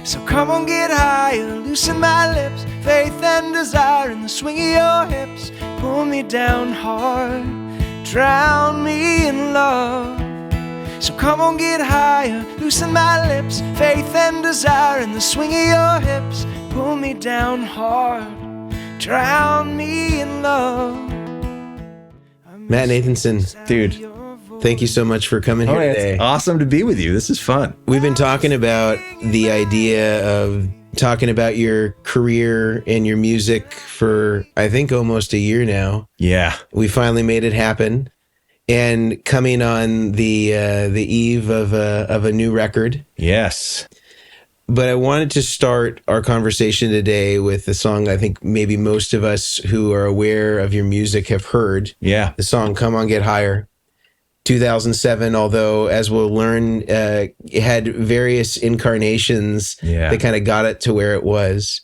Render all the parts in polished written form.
So come on, get higher, loosen my lips, faith and desire in the swing of your hips. Pull me down hard, drown me in love. So come on, get higher, loosen my lips, faith and desire in the swing of your hips. Pull me down hard, drown me in love. Matt Nathanson, dude, thank you so much for coming here today. It's awesome to be with you. This is fun. We've been talking about the idea of talking about your career and your music for, I think, almost a year now. Yeah. We finally made it happen. And coming on the eve of a new record. Yes. But I wanted to start our conversation today with the song I think maybe most of us who are aware of your music have heard. Yeah. The song Come On Get Higher. 2007, although, as we'll learn, it had various incarnations that kind of got it to where it was.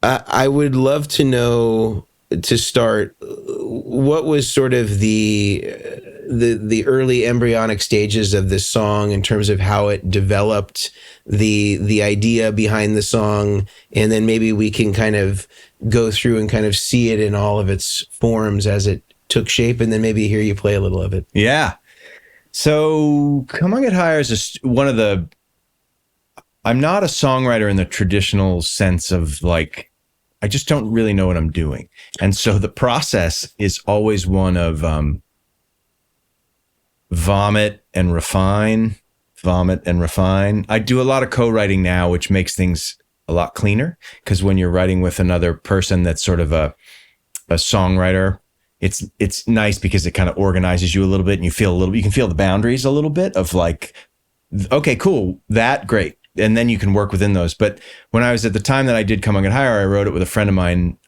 I would love to know, to start, what was sort of the early embryonic stages of this song in terms of how it developed, the idea behind the song, and then maybe we can kind of go through and kind of see it in all of its forms as it took shape, and then maybe hear you play a little of it. Yeah. So Come On Get Higher is one of the, I'm not a songwriter in the traditional sense of like, I just don't really know what I'm doing. And so the process is always one of vomit and refine. I do a lot of co-writing now, which makes things a lot cleaner, because when you're writing with another person that's sort of a songwriter, it's nice because it kind of organizes you a little bit, and you can feel the boundaries a little bit of like, okay, cool, that great. And then you can work within those. But when I was at the time that I did Come On Get Higher, I wrote it with a friend of mine,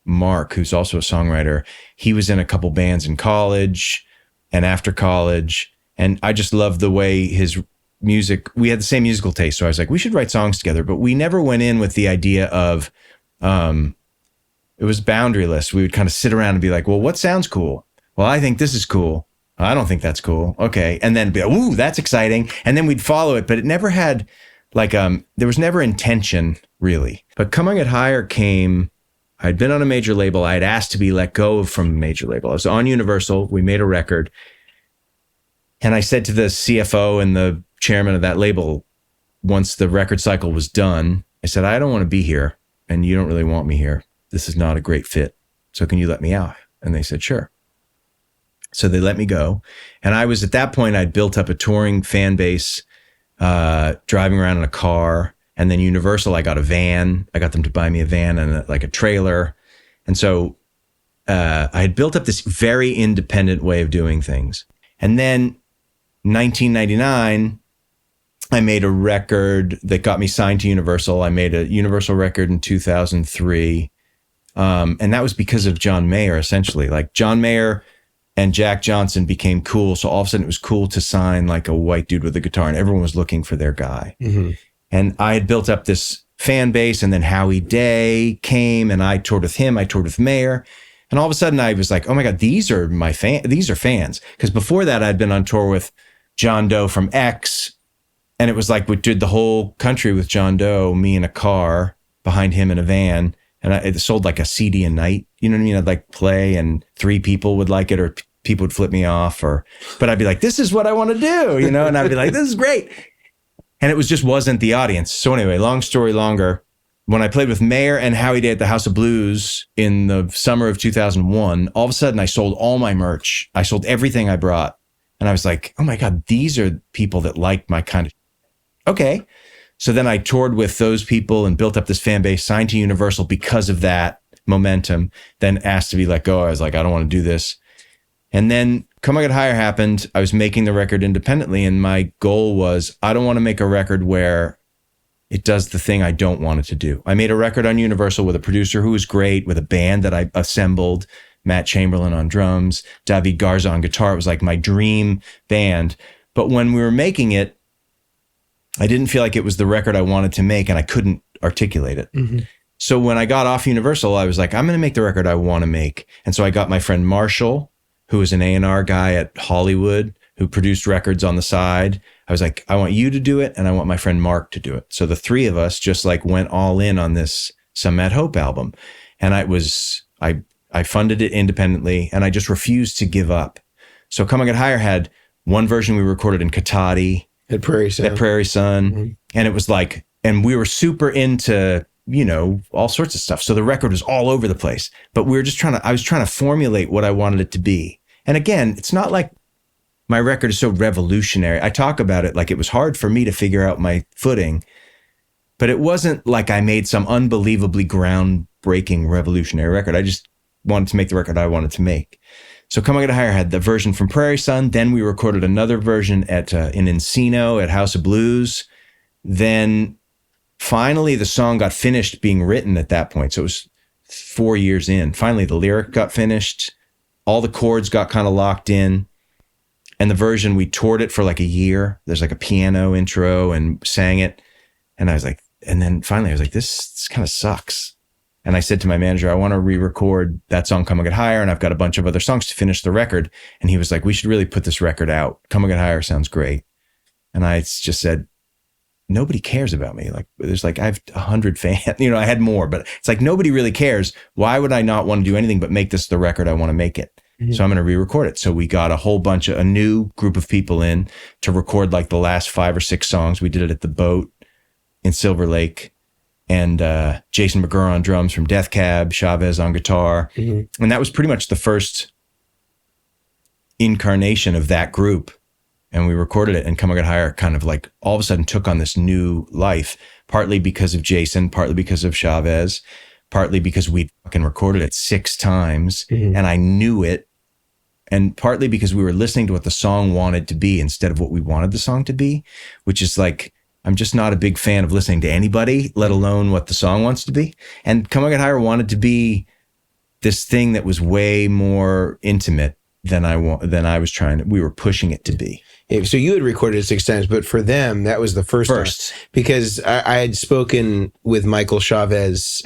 Mark, who's also a songwriter. He was in a couple bands in college and after college. And I just loved the way his music, we had the same musical taste. So I was like, we should write songs together. But we never went in with the idea of, it was boundaryless. We would kind of sit around and be like, well, what sounds cool? Well, I think this is cool. I don't think that's cool. Okay. And then be, ooh, that's exciting. And then we'd follow it, but it never had like, there was never intention really. But Come On Get Higher came, I'd been on a major label. I had asked to be let go from a major label. I was on Universal. We made a record. And I said to the CFO and the chairman of that label, once the record cycle was done, I said, I don't want to be here and you don't really want me here. This is not a great fit. So can you let me out? And they said, sure. So they let me go. And I was, at that point, I'd built up a touring fan base, driving around in a car. And then Universal, I got a van. I got them to buy me a van and a trailer. And so I had built up this very independent way of doing things. And then 1999, I made a record that got me signed to Universal. I made a Universal record in 2003. And that was because of John Mayer, essentially. Like John Mayer and Jack Johnson became cool. So all of a sudden it was cool to sign like a white dude with a guitar, and everyone was looking for their guy. Mm-hmm. And I had built up this fan base, and then Howie Day came and I toured with him. I toured with Mayer. And all of a sudden I was like, oh my God, these are fans. Because before that I'd been on tour with John Doe from X. And it was like, we did the whole country with John Doe, me in a car behind him in a van. And it sold like a CD a night. You know what I mean? I'd like play and 3 people would like it, or people would flip me off, but I'd be like, this is what I want to do, you know? And I'd be like, this is great. And it wasn't the audience. So anyway, long story longer, when I played with Mayer and Howie Day at the House of Blues in the summer of 2001, all of a sudden I sold all my merch. I sold everything I brought. And I was like, oh my God, these are people that like my kind of, okay. So then I toured with those people and built up this fan base, signed to Universal because of that momentum, then asked to be let go. I was like, I don't want to do this. And then Come On Get Higher happened. I was making the record independently, and my goal was, I don't want to make a record where it does the thing I don't want it to do. I made a record on Universal with a producer who was great, with a band that I assembled, Matt Chamberlain on drums, David Garza on guitar. It was like my dream band. But when we were making it, I didn't feel like it was the record I wanted to make, and I couldn't articulate it. Mm-hmm. So when I got off Universal, I was like, I'm going to make the record I want to make. And so I got my friend Marshall, who was an A&R guy at Hollywood, who produced records on the side. I was like, I want you to do it, and I want my friend Mark to do it. So the three of us just like went all in on this Some Mad Hope album. And I funded it independently, and I just refused to give up. So Come and Get Higher had one version we recorded in Katati at Prairie Sun. Mm-hmm. And it was like, and we were super into, you know, all sorts of stuff. So the record was all over the place, but we were just I was trying to formulate what I wanted it to be. And again, it's not like my record is so revolutionary. I talk about it like it was hard for me to figure out my footing, but it wasn't like I made some unbelievably groundbreaking revolutionary record. I just wanted to make the record I wanted to make. So Come and Get Higher had the version from Prairie Sun. Then we recorded another version at in Encino at House of Blues. Then finally the song got finished being written at that point. So it was 4 years in. Finally the lyric got finished. All the chords got kind of locked in. And the version, we toured it for like a year. There's like a piano intro and sang it. And I was like, and then finally I was like, this kind of sucks. And I said to my manager, I want to re-record that song, Come and Get Higher. And I've got a bunch of other songs to finish the record. And he was like, we should really put this record out. Come and Get Higher sounds great. And I just said, nobody cares about me. Like, there's like, I have 100 fans, you know, I had more, but it's like, nobody really cares. Why would I not want to do anything but make this the record I want to make it? Mm-hmm. So I'm going to re-record it. So we got a new group of people in to record like the last 5 or 6 songs. We did it at the Boat in Silver Lake. And Jason McGurr on drums from Death Cab, Chavez on guitar. Mm-hmm. And that was pretty much the first incarnation of that group. And we recorded it, and Come and Get Higher kind of like all of a sudden took on this new life, partly because of Jason, partly because of Chavez, partly because we'd fucking recorded it 6 times and I knew it. And partly because we were listening to what the song wanted to be instead of what we wanted the song to be, which is like, I'm just not a big fan of listening to anybody, let alone what the song wants to be. And Come and Get Higher wanted to be this thing that was way more intimate than we were pushing it to be. So you had recorded it 6 times, but for them, that was the first time. Because I had spoken with Michael Chavez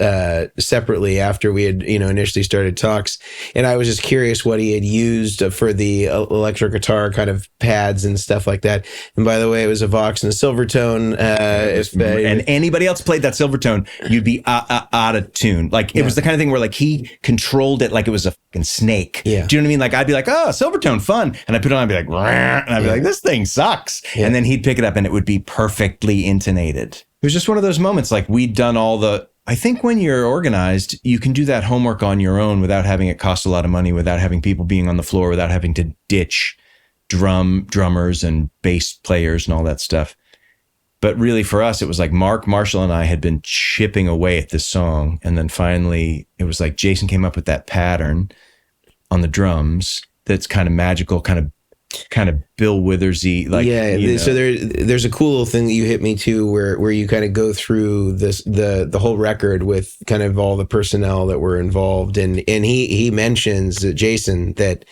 separately after we had, initially started talks. And I was just curious what he had used for the electric guitar kind of pads and stuff like that. And by the way, it was a Vox and a Silvertone. And anybody else played that Silvertone, you'd be out of tune. Like, it was the kind of thing where like he controlled it like it was a fucking snake. Yeah. Do you know what I mean? Like, I'd be like, oh, Silvertone, fun. And I put it on, I'd be like, and I'd be like, this thing sucks. Yeah. And then he'd pick it up and it would be perfectly intonated. It was just one of those moments. Like, we'd done I think when you're organized, you can do that homework on your own without having it cost a lot of money, without having people being on the floor, without having to ditch drummers and bass players and all that stuff. But really for us, it was like Mark, Marshall, and I had been chipping away at this song. And then finally it was like Jason came up with that pattern on the drums that's kind of magical, kind of Bill Withersy, like, so there's a cool little thing that you hit me to where you kind of go through the whole record with kind of all the personnel that were involved, and he mentions, Jason, that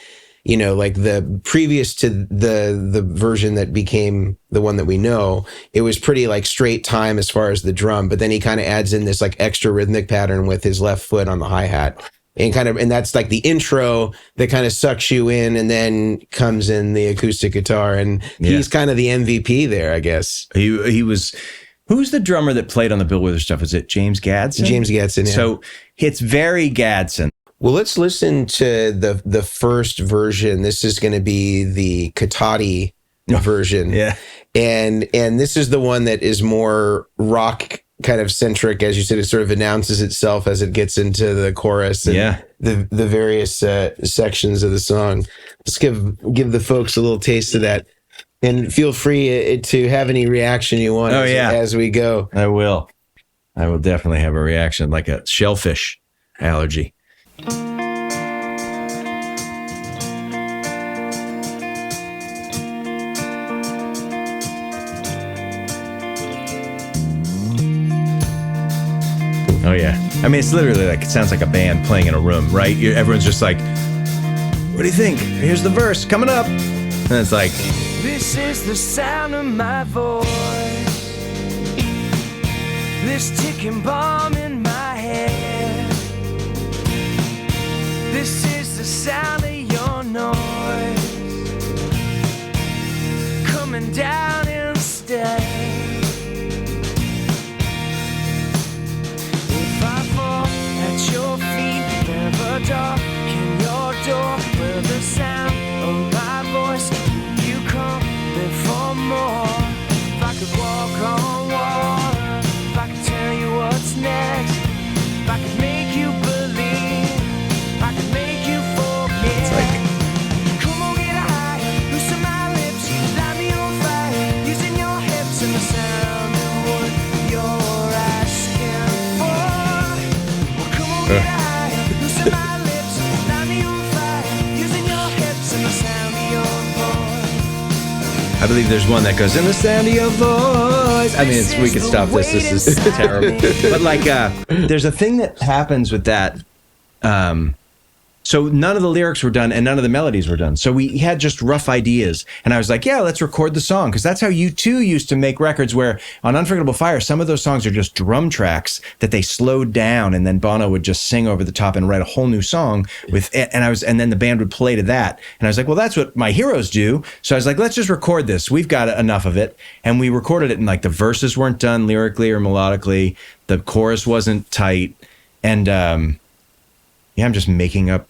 like the previous to the version that became the one that we know, it was pretty like straight time as far as the drum, but then he kind of adds in this like extra rhythmic pattern with his left foot on the hi-hat. And that's like the intro that kind of sucks you in, and then comes in the acoustic guitar, and he's kind of the MVP there, I guess. He was. Who's the drummer that played on the Bill Withers stuff? Is it James Gadsden? James Gadsden, yeah. So it's very Gadsden. Well, let's listen to the first version. This is going to be the Katati version. Yeah. And this is the one that is more rock kind of centric, as you said. It sort of announces itself as it gets into the chorus and the various sections of the song. Let's give the folks a little taste of that, and feel free to have any reaction you want as we go. I will definitely have a reaction, like a shellfish allergy. Oh, yeah. I mean, it's literally like, it sounds like a band playing in a room, right? Everyone's just like, what do you think? Here's the verse coming up. And it's like, this is the sound of my voice, this ticking bomb in my head, this is the sound of your noise coming down in believe there's one that goes, in the sound of your voice. I mean, we could stop this. This is terrible. But like, there's a thing that happens with that. So none of the lyrics were done and none of the melodies were done. So we had just rough ideas. And I was like, yeah, let's record the song. Because that's how U2 used to make records, where on Unforgettable Fire, some of those songs are just drum tracks that they slowed down, and then Bono would just sing over the top and write a whole new song with it. And then the band would play to that. And I was like, well, that's what my heroes do. So I was like, let's just record this. We've got enough of it. And we recorded it, and like the verses weren't done lyrically or melodically. The chorus wasn't tight. And I'm just making up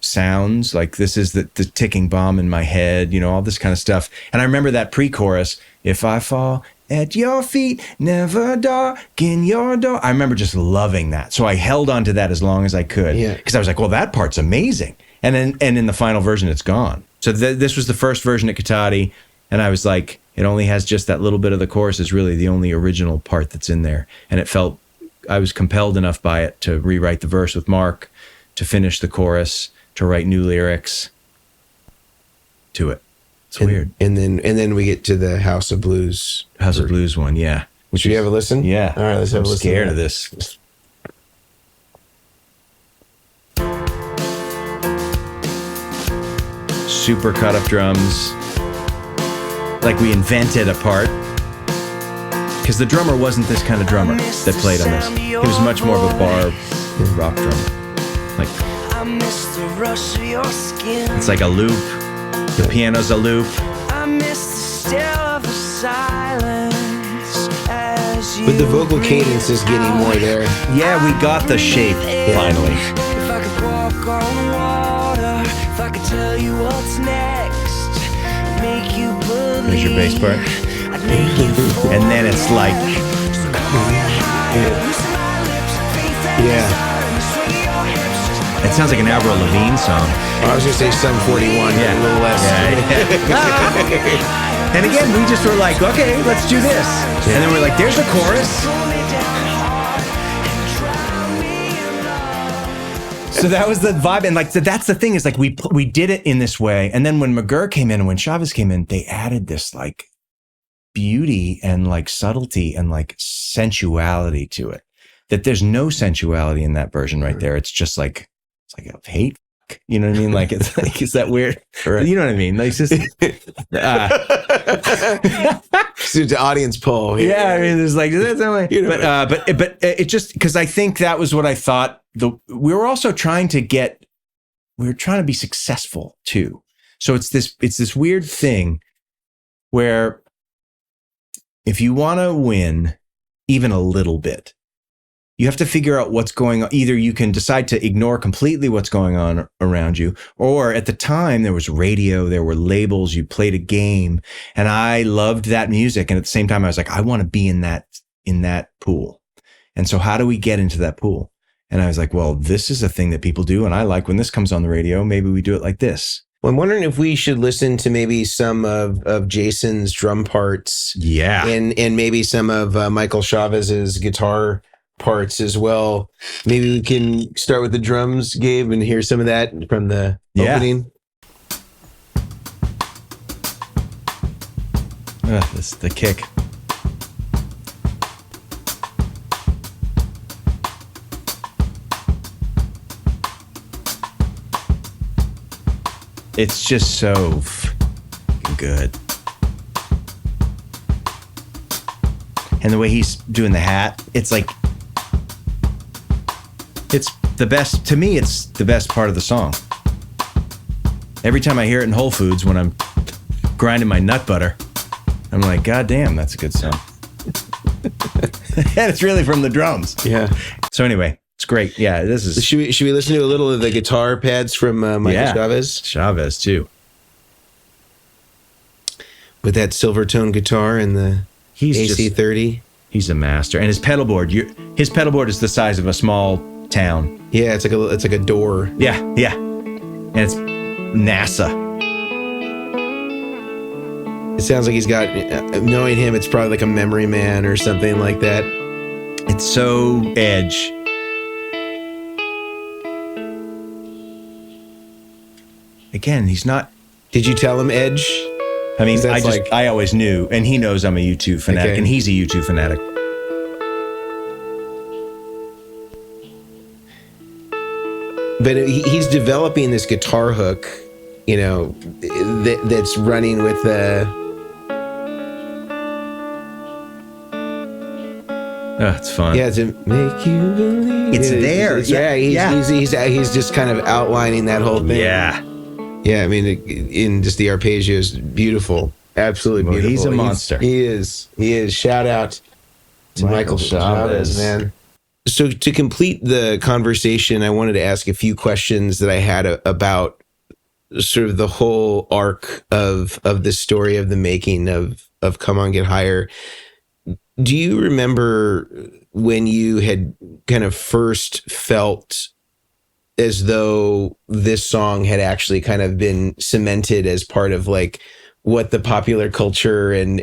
sounds, like this is the ticking bomb in my head, all this kind of stuff. And I remember that pre-chorus, if I fall at your feet, never darken your door. I remember just loving that. So I held on to that as long as I could, because I was like, well, that part's amazing. And in the final version, it's gone. So this was the first version at Katati, and I was like, it only has just that little bit of the chorus is really the only original part that's in there. And I was compelled enough by it to rewrite the verse with Mark, to finish the chorus, to write new lyrics to it. It's weird. And then we get to the House of Blues. House of Blues one, yeah. Should you have a listen? Yeah. All right, let's have a listen. I'm scared of this. Super cut up drums. Like we invented a part. Because the drummer wasn't this kind of drummer that played on this. He was much more of a bar rock drummer. Like, it's like a loop. The piano's a loop. But the vocal cadence is getting more there. Yeah, we got the shape finally. If I could walk on water, if I could tell you what's next, make you believe. There's your bass part. And then it's like, yeah. It sounds like an Avril Lavigne song. I was going to say Sum 41, a little less. Yeah. And again, we just were like, okay, let's do this. And then we're like, there's a chorus. So that was the vibe. And like, that's the thing, is like, we did it in this way. And then when McGurr came in and when Chavez came in, they added this like beauty and like subtlety and like sensuality to it, that there's no sensuality in that version right there. It's just like, it's like a hate. You know what I mean? Like, it's like, is that weird? Right. You know what I mean? Like, it's just, So the audience poll. Yeah. I mean, there's like, but it just, because I think that was what I thought. We were also trying to be successful too. So it's this weird thing where if you want to win even a little bit, you have to figure out what's going on. Either you can decide to ignore completely what's going on around you, or at the time there was radio, there were labels, you played a game, and I loved that music. And at the same time, I was like, I want to be in that pool. And so how do we get into that pool? And I was like, well, this is a thing that people do. And I like when this comes on the radio, maybe we do it like this. Well, I'm wondering if we should listen to maybe some of Jason's drum parts. Yeah. And maybe some of Michael Chavez's guitar parts as well. Maybe we can start with the drums, Gabe, and hear some of that from the opening. This is the kick. It's just so good. And the way he's doing the hat, it's like, it's the best, to me, it's the best part of the song. Every time I hear it in Whole Foods when I'm grinding my nut butter, I'm like, God damn, that's a good song. And it's really from the drums. Yeah. So anyway, it's great. Yeah, this is. Should we listen to a little of the guitar pads from Michael Chavez? Chavez, too. With that silver tone guitar and the AC30. He's a master. And his pedal board, his pedal board is the size of a small town. Yeah, it's like a door. Yeah. And it's NASA. It sounds like he's got, knowing him, it's probably like a Memory Man or something like that. It's so Edge. Again, he's not. Did you tell him Edge? I mean, That's I always knew, and he knows I'm a U2 fanatic, and he's a U2 fanatic. But he's developing this guitar hook, you know, that's running with the. Oh, it's fun. Yeah, to make you believe. It's there. He's just kind of outlining that whole thing. Yeah. Yeah, I mean, in just the arpeggios, beautiful. Absolutely beautiful. He's a monster. He is. Shout out to Michael Chavez, man. So to complete the conversation, I wanted to ask a few questions that I had about sort of the whole arc of the story of the making of Come On Get Higher. Do you remember when you had kind of first felt as though this song had actually kind of been cemented as part of like what the popular culture and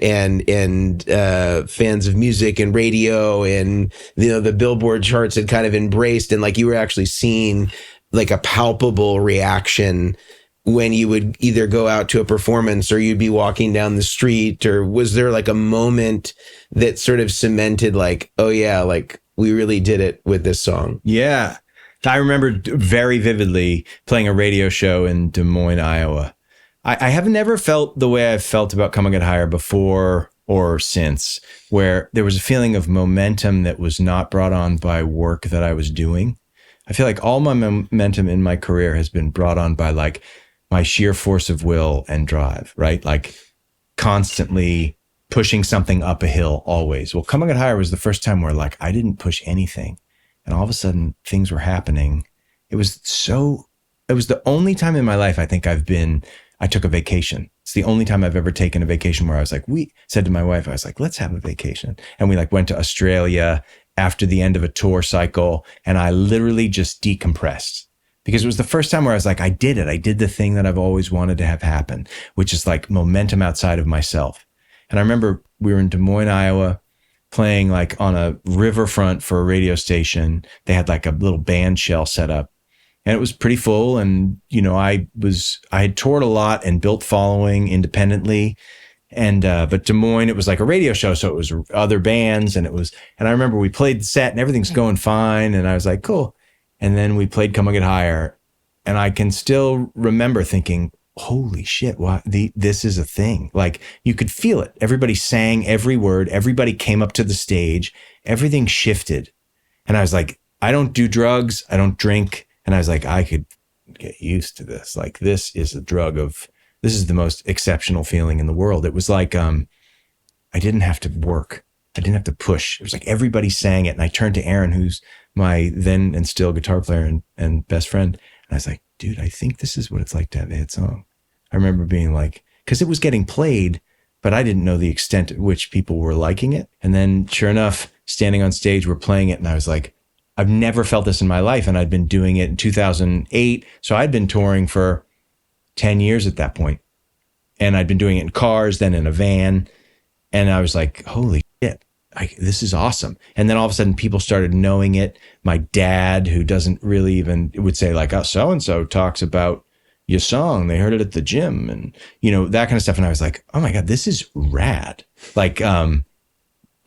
fans of music and radio and, you know, the Billboard charts had kind of embraced, and like you were actually seeing like a palpable reaction when you would either go out to a performance or you'd be walking down the street? Or was there like a moment that sort of cemented like, oh yeah, like we really did it with this song? Yeah. I remember very vividly playing a radio show in Des Moines, Iowa. I have never felt the way I've felt about Come On Get Higher before or since, where there was a feeling of momentum that was not brought on by work that I was doing. I feel like all my momentum in my career has been brought on by like my sheer force of will and drive, right? Like constantly pushing something up a hill always. Well, Come On Get Higher was the first time where like I didn't push anything, and all of a sudden things were happening. It was the only time in my life I think I took a vacation. It's the only time I've ever taken a vacation where I was like, we said to my wife, I was like, let's have a vacation. And we like went to Australia after the end of a tour cycle. And I literally just decompressed because it was the first time where I was like, I did it. I did the thing that I've always wanted to have happen, which is like momentum outside of myself. And I remember we were in Des Moines, Iowa, playing like on a riverfront for a radio station. They had like a little band shell set up. And it was pretty full. And, you know, I had toured a lot and built following independently. And, but Des Moines, it was like a radio show. So it was other bands and I remember we played the set and everything's going fine. And I was like, cool. And then we played Come On Get Higher. And I can still remember thinking, holy shit, this is a thing. Like you could feel it. Everybody sang every word. Everybody came up to the stage. Everything shifted. And I was like, I don't do drugs. I don't drink. And I was like, I could get used to this. Like, this is this is the most exceptional feeling in the world. It was like, I didn't have to work. I didn't have to push. It was like everybody sang it. And I turned to Aaron, who's my then and still guitar player and best friend. And I was like, dude, I think this is what it's like to have a hit song. I remember being like, because it was getting played, but I didn't know the extent at which people were liking it. And then sure enough, standing on stage, we're playing it. And I was like, I've never felt this in my life. And I'd been doing it in 2008. So I'd been touring for 10 years at that point. And I'd been doing it in cars, then in a van. And I was like, holy shit, this is awesome. And then all of a sudden people started knowing it. My dad, who doesn't really even, would say like, oh, so-and-so talks about your song. They heard it at the gym and, you know, that kind of stuff. And I was like, oh my God, this is rad. Like,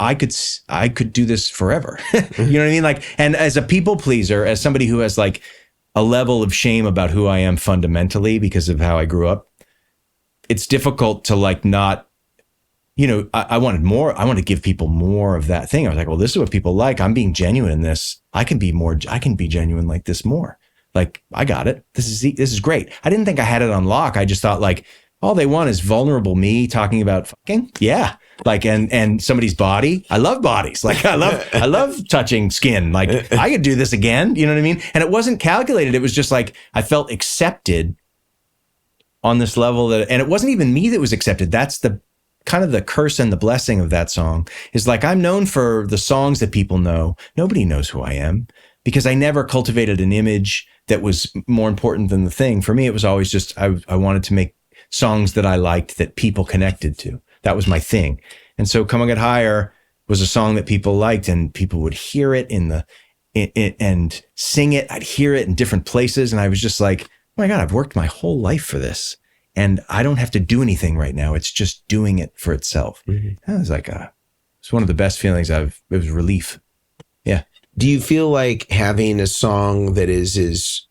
I could do this forever. You know what I mean? Like, and as a people pleaser, as somebody who has like a level of shame about who I am fundamentally because of how I grew up, it's difficult to like not, you know, I wanted more. I wanted to give people more of that thing. I was like, well, this is what people like. I'm being genuine in this. I can be genuine like this more. Like, I got it. This is great. I didn't think I had it on lock. I just thought like, all they want is vulnerable me talking about fucking. Yeah. Like, and somebody's body. I love bodies. Like I love touching skin. Like I could do this again. You know what I mean? And it wasn't calculated. It was just like, I felt accepted on this level and it wasn't even me that was accepted. That's the kind of the curse and the blessing of that song is like, I'm known for the songs that people know. Nobody knows who I am because I never cultivated an image that was more important than the thing. For me, it was always just, I wanted to make songs that I liked that people connected to. That was my thing. And so Come On Get Higher was a song that people liked and people would hear it and sing it. I'd hear it in different places. And I was just like, oh my God, I've worked my whole life for this. and I don't have to do anything right now. It's just doing it for itself. That was like it's one of the best feelings it was relief. Yeah. Do you feel like having a song that is as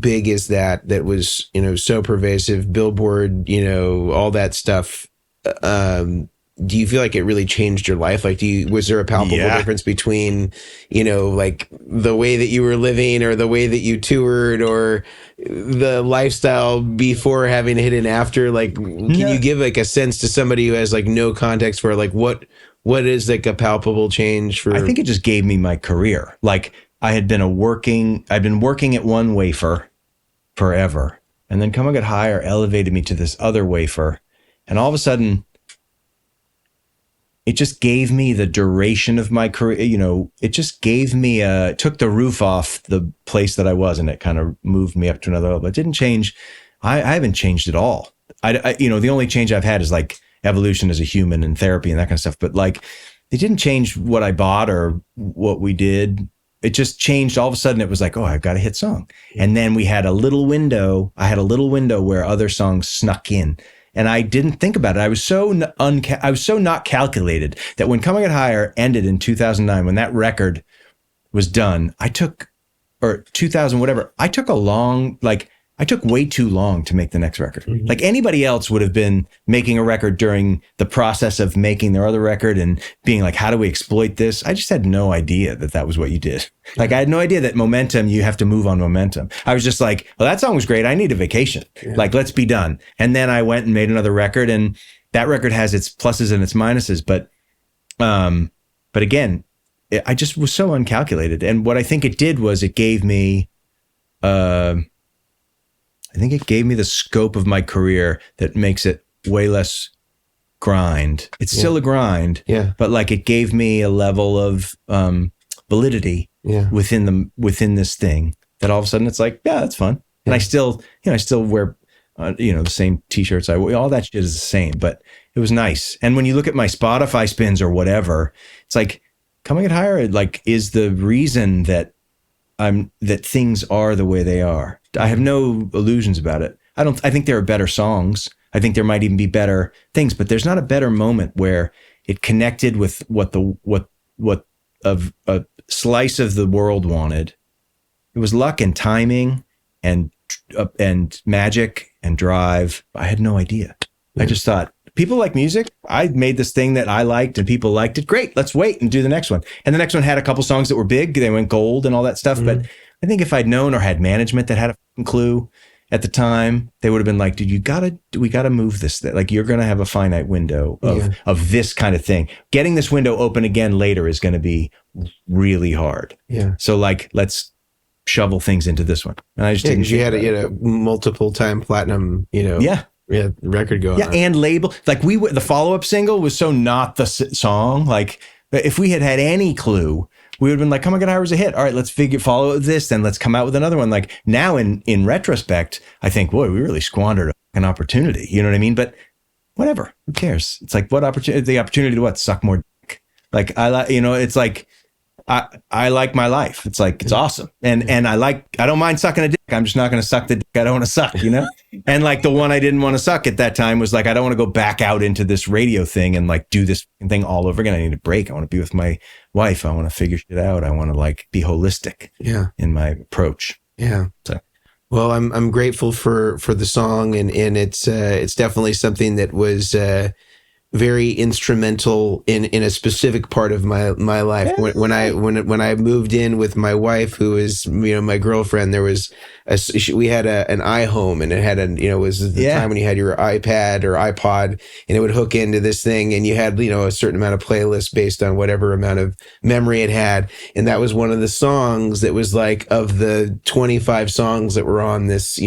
big as that was, so pervasive, Billboard, all that stuff, do you feel like it really changed your life? Like, was there a palpable difference between, like the way that you were living or the way that you toured or the lifestyle before having a hit and after? Like, can you give like a sense to somebody who has like no context for like what is like a palpable change for? I think it just gave me my career. Like I'd been working at one wafer forever, and then Come and Get Higher elevated me to this other wafer, and all of a sudden, it just gave me the duration of my career. It just gave me took the roof off the place that I was, and it kind of moved me up to another level. It didn't change. I haven't changed at all. The only change I've had is like evolution as a human and therapy and that kind of stuff. But like, it didn't change what I bought or what we did. It just changed. All of a sudden it was like, oh, I've got a hit song. And then we had a little window. I had a little window where other songs snuck in. And I didn't think about it. I was so not calculated that when Coming Out Higher ended in 2009, when that record was done, or 2000, whatever, I took way too long to make the next record. Mm-hmm. Like anybody else would have been making a record during the process of making their other record and being like, how do we exploit this? I just had no idea that was what you did. Like I had no idea that momentum, you have to move on momentum. I was just like, well, that song was great. I need a vacation. Yeah. Like, let's be done. And then I went and made another record, and that record has its pluses and its minuses. But again, I just was so uncalculated. And what I think it did was it gave me, I think it gave me the scope of my career that makes it way less grind. It's still a grind, but like it gave me a level of validity within this thing that all of a sudden it's like, yeah, that's fun. And I still wear the same t-shirts. All that shit is the same, but it was nice. And when you look at my Spotify spins or whatever, it's like Coming Out Higher like is the reason that things are the way they are. I have no illusions about it. I think there are better songs. I think there might even be better things, but there's not a better moment where it connected with what a slice of the world wanted. It was luck and timing and magic and drive. I had no idea. I just thought, people like music. I made this thing that I liked and people liked it. Great. Let's wait and do the next one. And the next one had a couple songs that were big. They went gold and all that stuff. Mm-hmm. But I think if I'd known or had management that had a clue at the time, they would have been like, dude, we gotta move this. Like, you're going to have a finite window of this kind of thing. Getting this window open again later is going to be really hard. Yeah. So like, let's shovel things into this one. And I just didn't. You had a multiple time platinum, record going on. And label. Like the follow-up single was so not the song. Like if we had any clue, we would have been like, Come On Get Higher was a hit. All right, let's follow this, then let's come out with another one. Like now in retrospect, I think, boy, we really squandered an opportunity. You know what I mean? But whatever, who cares? It's like, what opportunity? The opportunity to what? Suck more dick. Like it's like, I like my life. It's like, it's awesome. And I don't mind sucking a dick. I'm just not going to suck the dick I don't want to suck, And like the one I didn't want to suck at that time was like, I don't want to go back out into this radio thing and like do this thing all over again. I need a break. I want to be with my wife. I want to figure shit out. I want to like be holistic in my approach. Yeah. So. Well, I'm grateful for the song and it's definitely something that was, very instrumental in a specific part of my life. When I moved in with my wife, who is my girlfriend, there was we had an iHome, and it had it was the time when you had your iPad or iPod, and it would hook into this thing, and you had a certain amount of playlists based on whatever amount of memory it had, and that was one of the songs that was like of the 25 songs that were on this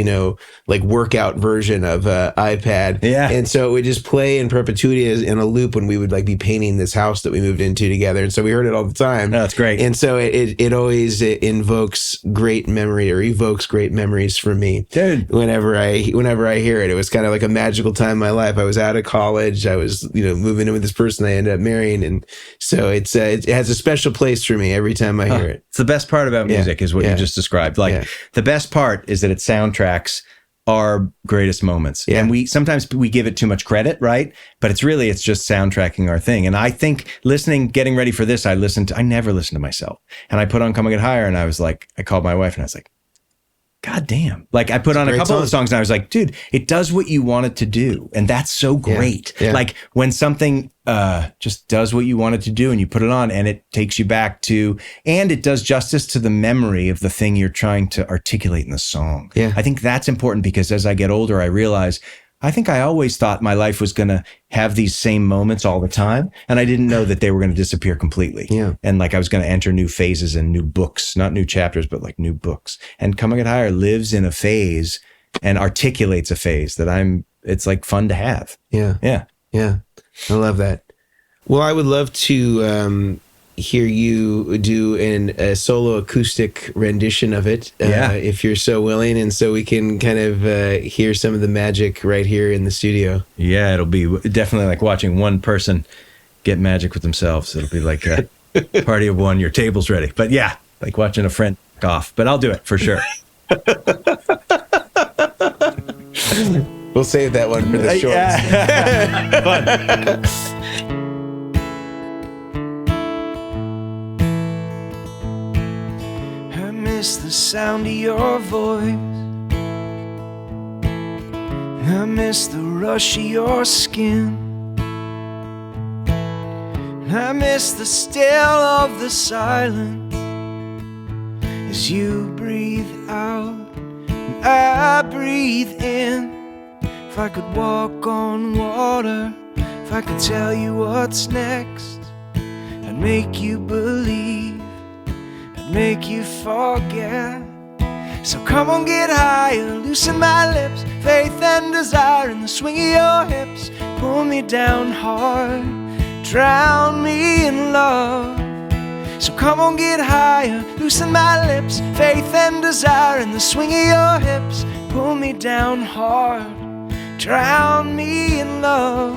like workout version of iPad, and so it would just play in perpetuity in a loop when we would like be painting this house that we moved into together, and so we heard it all the time. Oh, that's great. And so it always evokes great memories for me. Dude, whenever I hear it, it was kind of like a magical time in my life. I was out of college. I was moving in with this person I ended up marrying, and so it has a special place for me every time I hear it. It's the best part about music is what you just described. Like the best part is that it soundtracks our greatest moments. Yeah. And sometimes we give it too much credit, right? But it's just soundtracking our thing. And I think getting ready for this, I never listened to myself. And I put on Come and Get Higher, and I was like, I called my wife and I was like, God damn. Like I put on a couple of songs and I was like, dude, it does what you want it to do. And that's so great. Yeah. Like when something just does what you want it to do and you put it on and it takes you back to, and it does justice to the memory of the thing you're trying to articulate in the song. Yeah. I think that's important because as I get older, I realize I think I always thought my life was going to have these same moments all the time. And I didn't know that they were going to disappear completely. Yeah. And like I was going to enter new phases and new books, not new chapters, but like new books. And Come and Get Higher lives in a phase and articulates a phase that it's like fun to have. Yeah. Yeah. Yeah. I love that. Well, I would love to hear you do a solo acoustic rendition of it, if you're so willing, and so we can kind of hear some of the magic right here in the studio. Yeah, it'll be definitely like watching one person get magic with themselves. It'll be like a party of one, your table's ready. But yeah, like watching a friend off. But I'll do it for sure. We'll save that one for the shorts. Yeah. Fun. The sound of your voice, I miss the rush of your skin, I miss the still of the silence as you breathe out and I breathe in. If I could walk on water, if I could tell you what's next, I'd make you believe, make you forget. So come on, get higher, loosen my lips, faith and desire in the swing of your hips. Pull me down hard, drown me in love. So come on, get higher, loosen my lips, faith and desire in the swing of your hips. Pull me down hard, drown me in love.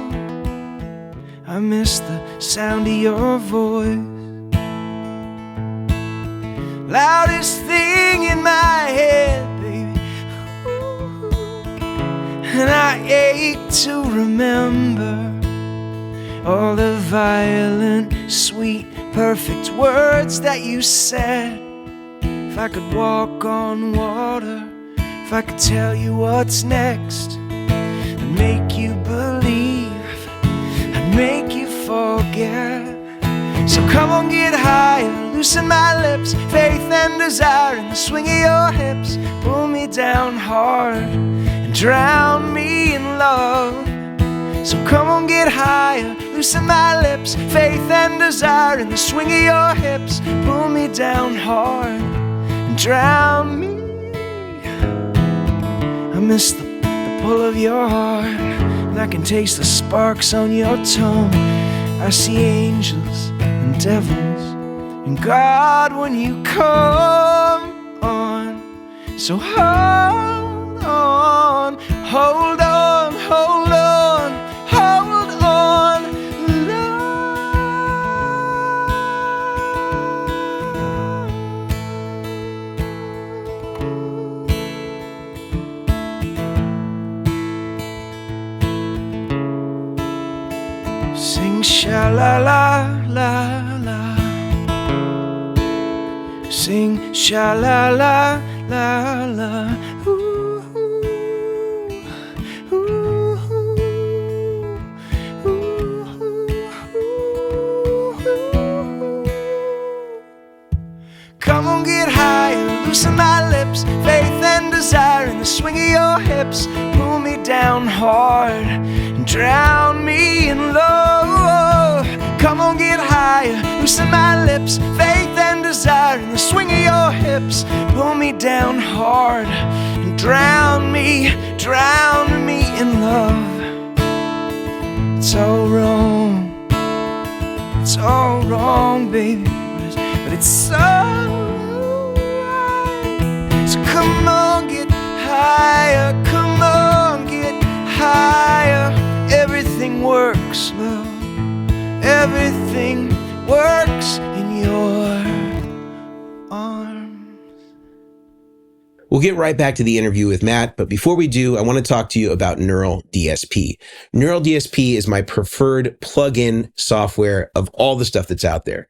I miss the sound of your voice, loudest thing in my head, baby. And I ache to remember all the violent, sweet, perfect words that you said. If I could walk on water, if I could tell you what's next, I'd make you believe, I'd make you forget. So come on, get higher, loosen my lips, faith and desire in the swing of your hips. Pull me down hard and drown me in love. So come on, get higher, loosen my lips, faith and desire in the swing of your hips. Pull me down hard and drown me. I miss the pull of your heart, and I can taste the sparks on your tongue. I see angels and devils and God when you come on. So hold on, hold on, hold on, hold on, love. Sing sha-la-la-la-la, sing sha-la-la-la-la. Ooh, ooh, ooh, ooh. Come on, get higher, loosen my lips, faith and desire in the swing of your hips. Pull me down hard and drown me in love. Come on, get higher, loosen my lips, faith and desire in the swing of your hips. Pull me down hard and drown me in love. It's all wrong, baby, but it's so right. So come on, get higher, come on, get higher. Everything works, love. Everything works in your arms. We'll get right back to the interview with Matt, but before we do, I want to talk to you about Neural DSP. Neural DSP is my preferred plugin software of all the stuff that's out there.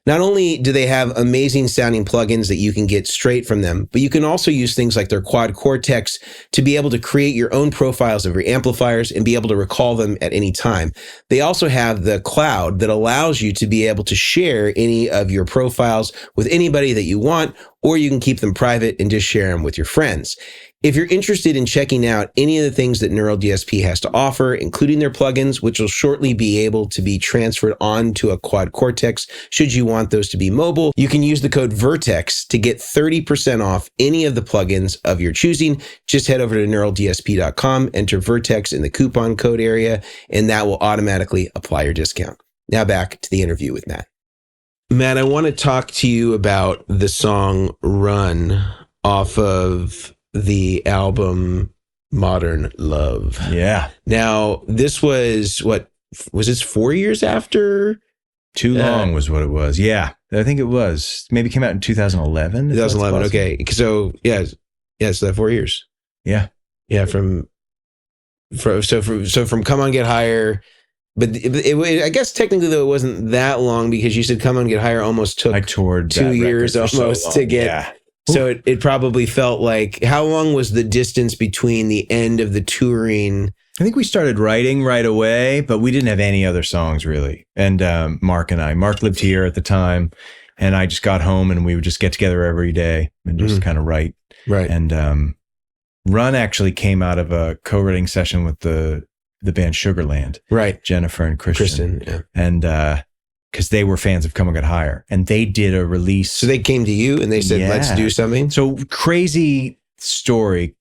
Not only do they have amazing sounding plugins that you can get straight from them, but you can also use things like their Quad Cortex to be able to create your own profiles of your amplifiers and be able to recall them at any time. They also have the cloud that allows you to be able to share any of your profiles with anybody that you want, or you can keep them private and just share them with your friends. If you're interested in checking out any of the things that Neural DSP has to offer, including their plugins, which will shortly be able to be transferred onto a Quad Cortex, should you want those to be mobile, you can use the code Vertex to get 30% off any of the plugins of your choosing. Just head over to neuraldsp.com, enter Vertex in the coupon code area, and that will automatically apply your discount. Now back to the interview with Matt. Matt, I want to talk to you about the song Run off of the album Modern Love. Yeah. Now, this was, what, was this 4 years after? Too long was what it was. Yeah, I think it was. Maybe it came out in 2011. 2011, okay. So, so that 4 years. Yeah. Yeah, from Come On Get Higher. But I guess technically, though, it wasn't that long because you said Come On Get Higher almost took I toured 2 years almost to get. Yeah. So it probably felt like, how long was the distance between the end of the touring? I think we started writing right away, but we didn't have any other songs really. And Mark lived here at the time, and I just got home and we would just get together every day and just kind of write. Right. And Run actually came out of a co-writing session with the band Sugarland. Right. Jennifer and Christian. Yeah. And because they were fans of Come On Get Higher, and they did a release. So they came to you and they said, let's do something? So crazy story.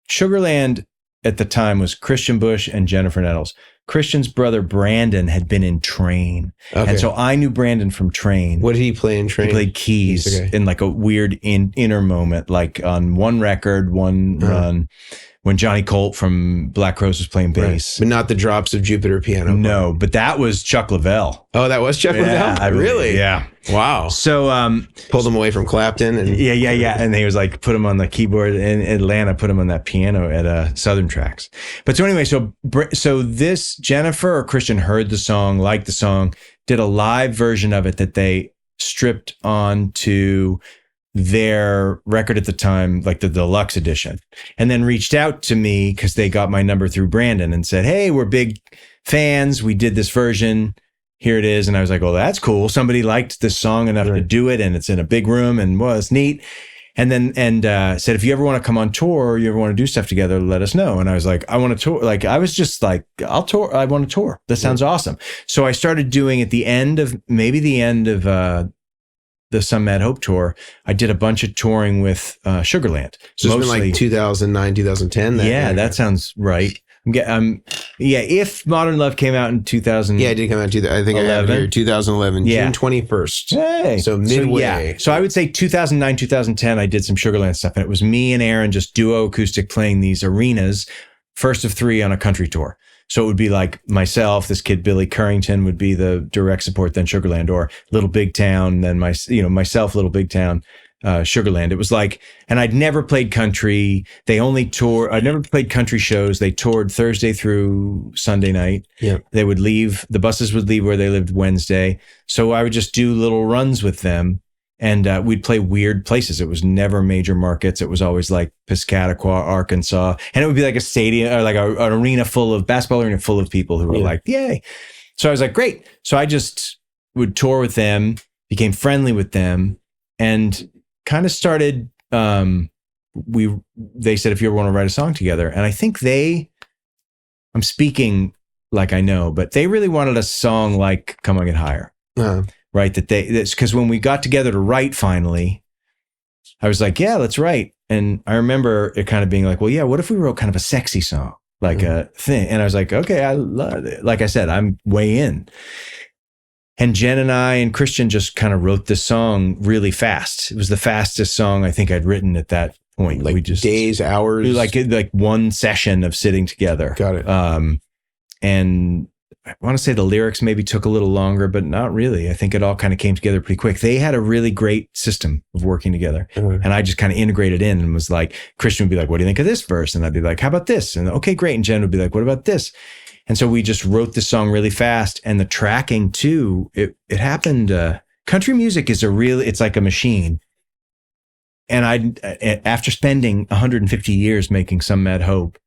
Sugarland at the time was Christian Bush and Jennifer Nettles. Christian's brother Brandon had been in Train. Okay. And so I knew Brandon from Train. What did he play in Train? He played keys in like a weird inner moment, like on one record, one run, when Johnny Colt from Black Crowes was playing bass. Right. But not the drops of Jupiter piano. No, but that was Chuck Leavell. Oh, that was Chuck Leavell? Really? Yeah. Wow. So pulled him away from Clapton. And yeah. And he was like, put him on the keyboard in Atlanta, put him on that piano at Southern Tracks. But so anyway, so this Jennifer or Christian heard the song, liked the song, did a live version of it that they stripped onto their record at the time, like the deluxe edition, and then reached out to me because they got my number through Brandon and said, hey, we're big fans. We did this version. Here it is. And I was like, oh, that's cool. Somebody liked this song enough to do it. And it's in a big room and well, it's neat. And then, said, if you ever want to come on tour or you ever want to do stuff together, let us know. And I was like, I want to tour. Like, I was just like, I'll tour. I want to tour. That sounds awesome. So I started doing at the end of the Some Mad Hope tour, I did a bunch of touring with Sugarland. So it's been like 2009, 2010. That sounds right. If Modern Love came out in 2000. Yeah, it did come out in I think 11. I have it here, 2011, June 21st. Hey. So midway. So I would say 2009, 2010, I did some Sugarland stuff. And it was me and Aaron just duo acoustic playing these arenas, first of three on a country tour. So it would be like myself, this kid, Billy Currington would be the direct support, then Sugarland, or Little Big Town, then myself, Little Big Town, Sugarland. It was like, and I'd never played country. I'd never played country shows. They toured Thursday through Sunday night. Yeah. The buses would leave where they lived Wednesday. So I would just do little runs with them. And we'd play weird places. It was never major markets. It was always like Piscataqua, Arkansas. And it would be like a stadium or like an arena basketball arena full of people who were like, yay. So I was like, great. So I just would tour with them, became friendly with them, and kind of started, they said, if you ever want to write a song together. And I think I'm speaking like I know, but they really wanted a song like Come On Get Higher. Right. That's because when we got together to write finally, I was like, yeah, let's write. And I remember it kind of being like, well, yeah, what if we wrote kind of a sexy song, like a thing? And I was like, okay, I love it. Like I said, I'm way in. And Jen and I and Christian just kind of wrote this song really fast. It was the fastest song I think I'd written at that point. Like we just days, hours, like one session of sitting together. Got it. And want to say the lyrics maybe took a little longer, but not really. I think it all kind of came together pretty quick. They had a really great system of working together. And I just kind of integrated in and was like, Christian would be like, what do you think of this verse? And I'd be like, how about this? And okay, great. And Jen would be like, what about this? And so we just wrote this song really fast. And the tracking too, it happened. Country music is it's like a machine. And after spending 150 years making Some Mad Hope,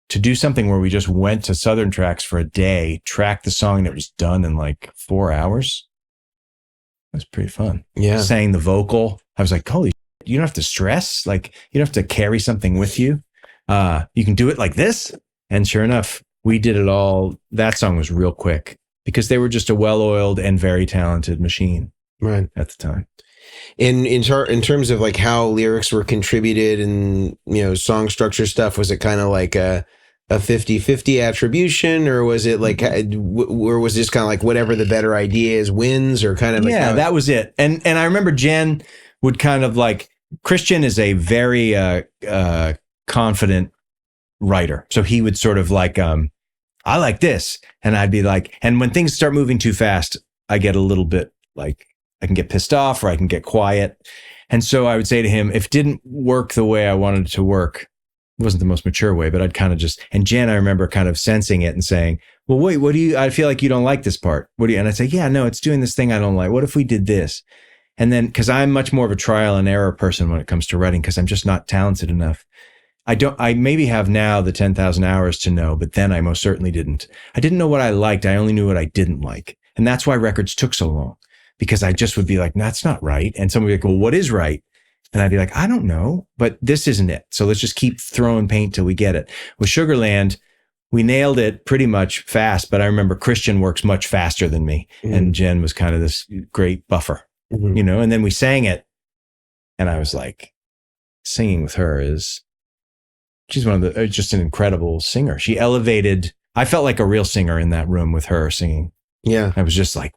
to do something where we just went to Southern Tracks for a day, tracked the song that was done in like 4 hours. It was pretty fun. Yeah. Sang the vocal. I was like, holy shit, you don't have to stress. Like, you don't have to carry something with you. You can do it like this. And sure enough, we did it all. That song was real quick because they were just a well-oiled and very talented machine at the time. In terms of like how lyrics were contributed and, song structure stuff, was it kind of like a 50-50 attribution, or was it like, or was this kind of like whatever the better idea is wins, or kind of like that was it. And I remember Jen would kind of like, Christian is a very confident writer. So he would sort of like, I like this. And I'd be like, and when things start moving too fast, I get a little bit like, I can get pissed off or I can get quiet. And so I would say to him, if it didn't work the way I wanted it to work, it wasn't the most mature way, but I'd kind of and Jen, I remember kind of sensing it and saying, well, wait, I feel like you don't like this part. And I'd say, yeah, no, it's doing this thing I don't like. What if we did this? And then, cause I'm much more of a trial and error person when it comes to writing, cause I'm just not talented enough. I maybe have now the 10,000 hours to know, but then I most certainly didn't. I didn't know what I liked. I only knew what I didn't like. And that's why records took so long, because I just would be like, that's not right. And someone would be like, well, what is right? And I'd be like, I don't know, but this isn't it. So let's just keep throwing paint till we get it. With Sugarland, we nailed it pretty much fast, but I remember Christian works much faster than me. And Jen was kind of this great buffer, and then we sang it. And I was like, singing with her she's just an incredible singer. She elevated, I felt like a real singer in that room with her singing. Yeah. I was just like,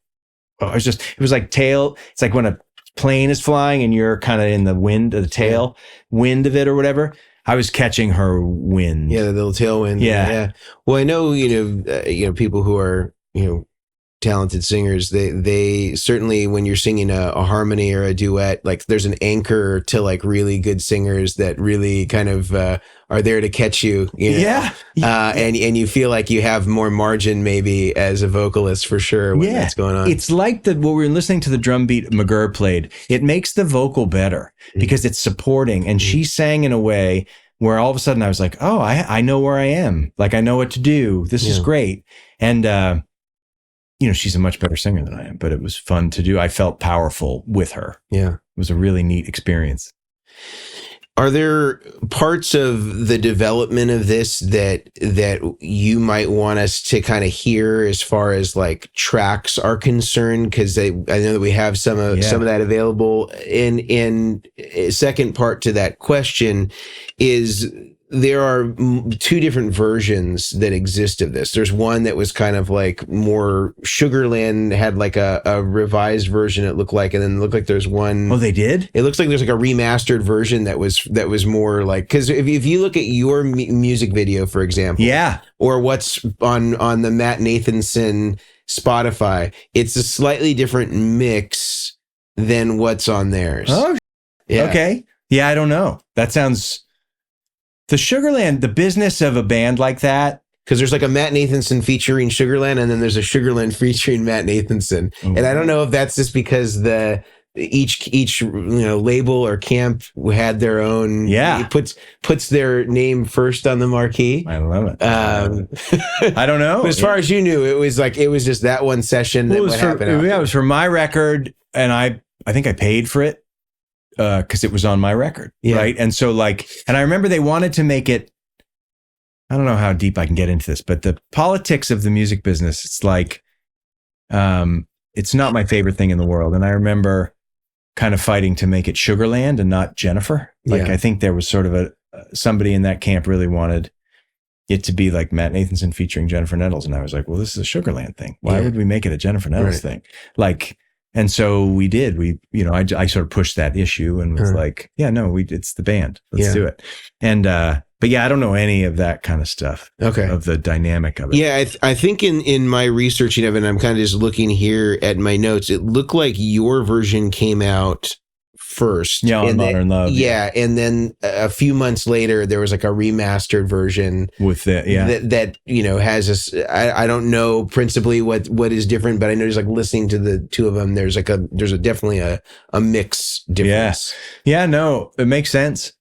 it was like it's like when a plane is flying and you're kind of in the wind of the wind of it or whatever. I was catching her wind. Yeah, the little tailwind. Yeah. Well, I know, people who are, talented singers, they certainly, when you're singing a harmony or a duet, like there's an anchor to like really good singers that really kind of are there to catch you. And you feel like you have more margin maybe as a vocalist for sure when that's going on. It's like what we were listening to the drum beat McGurr played. It makes the vocal better because it's supporting, and she sang in a way where all of a sudden I was like, oh, I know where I am. Like I know what to do. This is great. And she's a much better singer than I am, but it was fun to do. I felt powerful with her. Yeah. It was a really neat experience. Are there parts of the development of this that you might want us to kind of hear as far as like tracks are concerned? Because I know that we have some of that available. In a second part to that question is, there are two different versions that exist of this. There's one that was kind of like more Sugarland, had like a revised version, it looked like, and then it looked like there's one. Oh, they did? It looks like there's like a remastered version that was more like, because if you look at your music video, for example, or what's on the Matt Nathanson Spotify, it's a slightly different mix than what's on theirs. Oh, yeah. Okay. Yeah, I don't know. That sounds... The Sugarland, the business of a band like that. Because there's like a Matt Nathanson featuring Sugarland, and then there's a Sugarland featuring Matt Nathanson. And I don't know if that's just because each label or camp had their own. Yeah, puts their name first on the marquee. I love it. I don't know. But as far as you knew, it was just that one session that would happen. Yeah, it was for my record, and I think I paid for it. Because it was on my record, right? And so and I remember they wanted to make it, I don't know how deep I can get into this, but the politics of the music business, it's like, it's not my favorite thing in the world. And I remember kind of fighting to make it Sugarland and not Jennifer. I think there was sort of somebody in that camp really wanted it to be like Matt Nathanson featuring Jennifer Nettles. And I was like, well, this is a Sugarland thing. Why would we make it a Jennifer Nettles thing? And so we did. I sort of pushed that issue and was like, yeah, no, it's the band. Let's do it. And but yeah, I don't know any of that kind of stuff. Okay. Of the dynamic of it. Yeah, I think in my researching of it, I'm kind of just looking here at my notes. It looked like your version came out first. Yeah, on Modern Love. Yeah, and then a few months later, there was like a remastered version with that. Yeah, that has this. I don't know principally what is different, but I know just like listening to the two of them, there's definitely a mix difference. Yeah, no, it makes sense.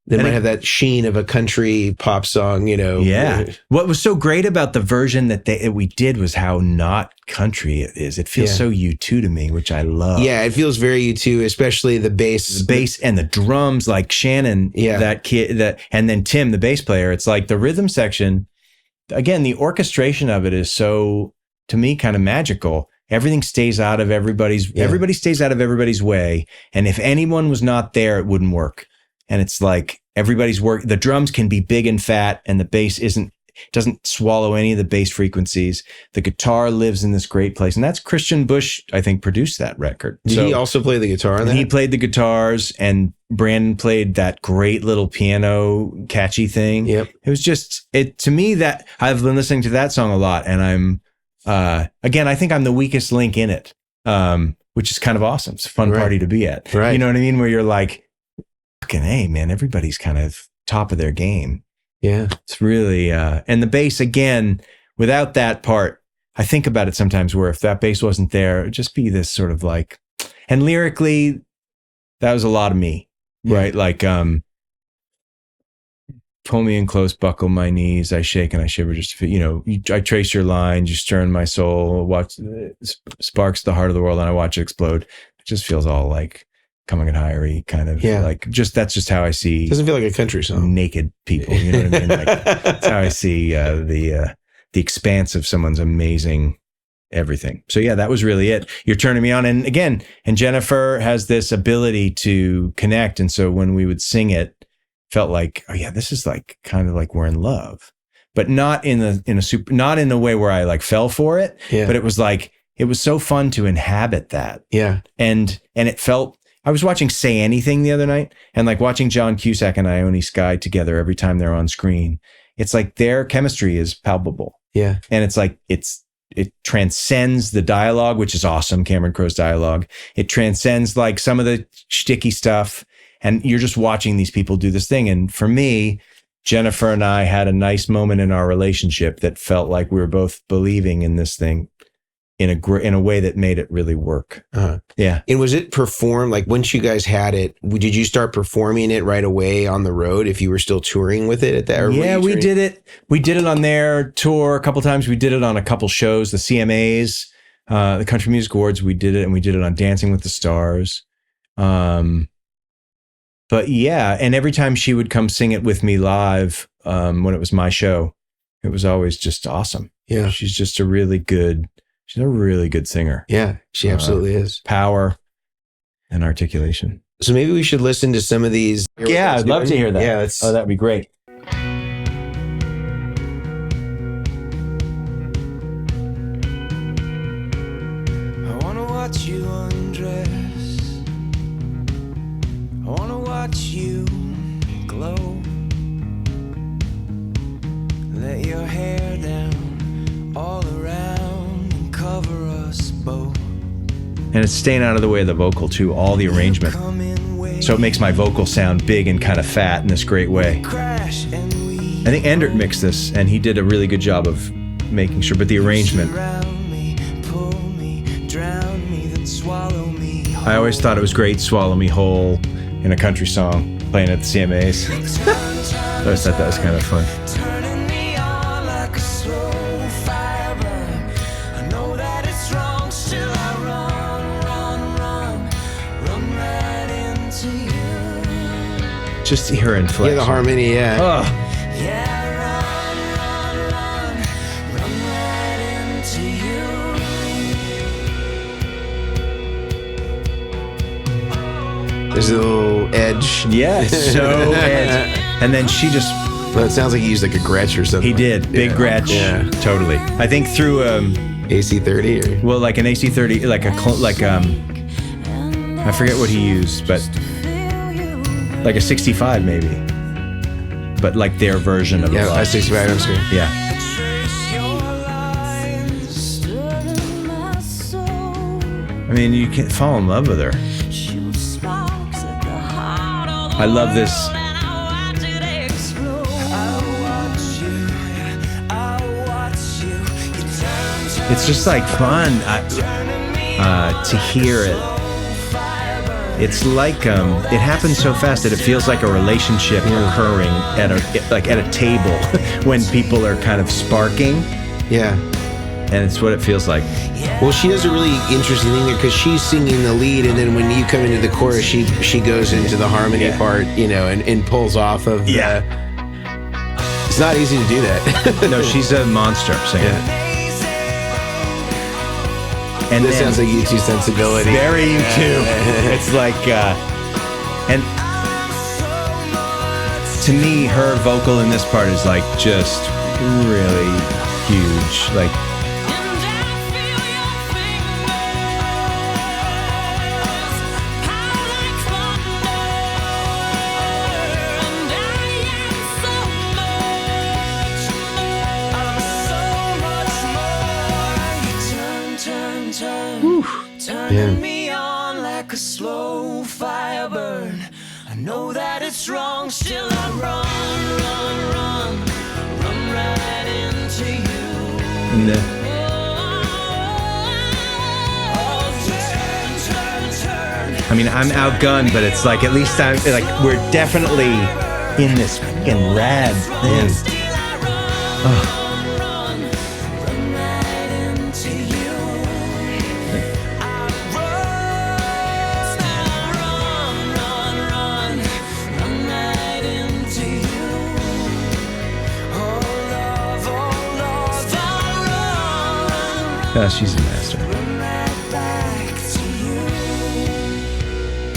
They might have that sheen of a country pop song, Yeah. What was so great about the version that we did was how not country it is. It feels so U2 to me, which I love. Yeah, it feels very U2, especially the bass. The bass and the drums, like Shannon, that kid, and then Tim, the bass player. It's like the rhythm section. Again, the orchestration of it is so, to me, kind of magical. Everything stays out of everybody stays out of everybody's way. And if anyone was not there, it wouldn't work. And it's like everybody's work. The drums can be big and fat, and the bass doesn't swallow any of the bass frequencies. The guitar lives in this great place, and that's Christian Bush. I think produced that record. Did he also play the guitar on that? He played the guitars, and Brandon played that great little piano catchy thing. Yep. It was just to me that I've been listening to that song a lot, and I'm again, I think I'm the weakest link in it, which is kind of awesome. It's a fun party to be at. Right. You know what I mean? Where you're like, fucking hey, man, everybody's kind of top of their game. Yeah. It's really, and the bass, again, without that part, I think about it sometimes where if that bass wasn't there, it'd just be this sort of like, and lyrically, that was a lot of me, right? Like, pull me in close, buckle my knees, I shake and I shiver just to, I trace your lines, you stir in my soul, watch sparks the heart of the world and I watch it explode. It just feels all like coming at higher kind of like that's just how I see. Doesn't feel like a country song. Naked people, you know what I mean? Like, that's how I see the expanse of someone's amazing everything. So yeah, that was really it. You're turning me on, and again, and Jennifer has this ability to connect, and so when we would sing it, felt like, oh yeah, this is like kind of like we're in love, but not in the way where I like fell for it. Yeah. But it was like it was so fun to inhabit that. Yeah, and it felt. I was watching Say Anything the other night, and like watching John Cusack and Ione Skye together every time they're on screen. It's like their chemistry is palpable. Yeah. And it's like, it transcends the dialogue, which is awesome. Cameron Crowe's dialogue. It transcends like some of the shticky stuff. And you're just watching these people do this thing. And for me, Jennifer and I had a nice moment in our relationship that felt like we were both believing in this thing in a way that made it really work. Yeah. And was it performed, like once you guys had it, did you start performing it right away on the road if you were still touring with it at that? Yeah, we did it. We did it on their tour a couple times. We did it on a couple shows, the CMAs, the Country Music Awards. We did it, and we did it on Dancing with the Stars. But yeah, and every time she would come sing it with me live, when it was my show, it was always just awesome. Yeah. She's a really good singer. Yeah, she absolutely is. Power and articulation. So maybe we should listen to some of these. Yeah, I'd love to hear that. Yeah, that'd be great. I wanna watch you undress. I wanna watch you glow. Let your hair down all around and cover us both. And it's staying out of the way of the vocal too, all the arrangement. So it makes my vocal sound big and kind of fat in this great way. I think Endert mixed this, and he did a really good job of making sure, but the arrangement. I always thought it was great, Swallow Me Whole in a country song, playing at the CMAs. I always thought that was kind of fun. Just her inflection. Yeah, the harmony, yeah. Oh. There's a little edge. Yeah, so edge. And then she just... Well, it sounds like he used like a Gretsch or something. He did. Big Gretsch. Yeah. Totally. I think through AC30 or? Well, like an AC30, I forget what he used, but like a 65 maybe. But like their version of a 65, I'm sorry. Yeah. I mean, you can fall in love with her. I love this. It's just like fun to hear it. It's like it happens so fast that it feels like a relationship occurring at a table when people are kind of sparking. Yeah. And it's what it feels like. Well, she does a really interesting thing there because she's singing the lead, and then when you come into the chorus, she goes into the harmony part, and pulls off of. Yeah. It's not easy to do that. No, she's a monster singer. Yeah. And this sounds like U2 sensibility. Very U2. It's like, and to me, her vocal in this part is like just really huge. Like, turning me on like a slow fire burn. I know that it's wrong, still I run right into you. I mean, I'm outgunned, but it's like at least we're definitely in this fucking rad thing. Oh. Oh, she's a master.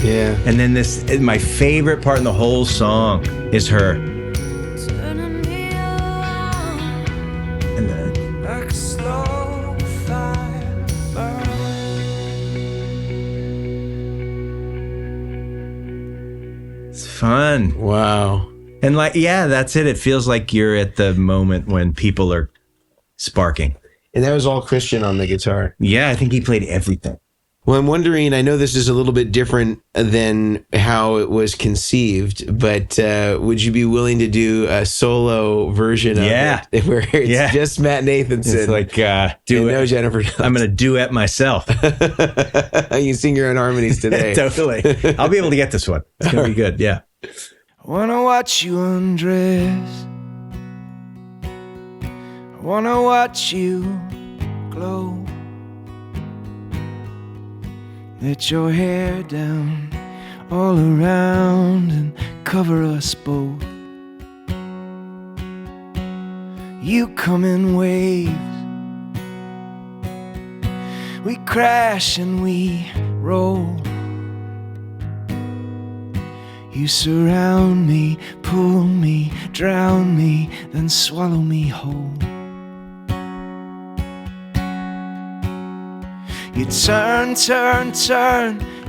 Yeah. And then my favorite part in the whole song is her. And then Like a slow fire burn. it's fun. Wow. And that's it. It feels like you're at the moment when people are sparking. And that was all Christian on the guitar. Yeah, I think he played everything. Well, I'm wondering, I know this is a little bit different than how it was conceived, but would you be willing to do a solo version of it? Where it's just Matt Nathanson. It's like, no Jennifer Johnson. I'm going to duet myself. You sing your own harmonies today. Totally. I'll be able to get this one. It's going to be good. Yeah. I wanna watch you undress. I wanna watch you glow. Let your hair down all around and cover us both. You come in waves. We crash and we roll. You surround me, pull me, drown me, then swallow me whole. You turn,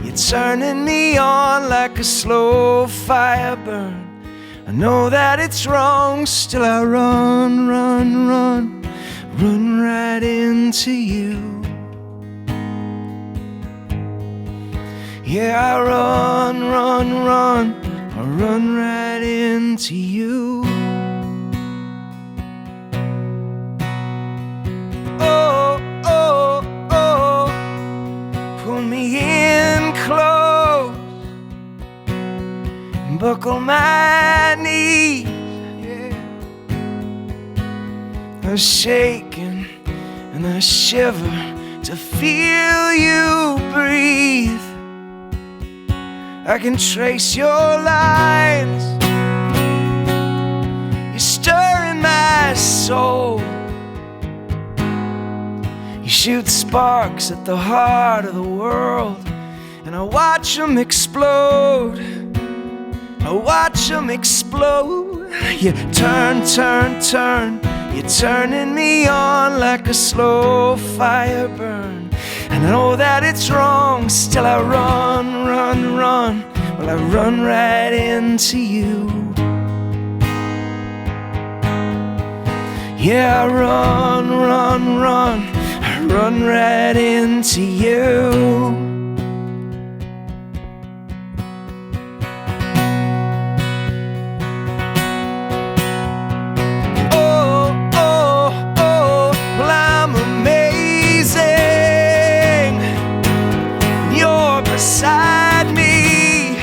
you're turning me on like a slow fire burn. I know that it's wrong, still I run right into you. Yeah, I run right into you. Pull me in close, buckle my knees, yeah. I shake and I shiver to feel you breathe. I can trace your lines, you're stirring my soul. You shoot sparks at the heart of the world, and I watch them explode. I watch them explode. You turn, You're turning me on like a slow fire burn. And I know that it's wrong, still I run, run, run. Well, I run right into you. Yeah, I run, run, run. I run right into you. Beside me,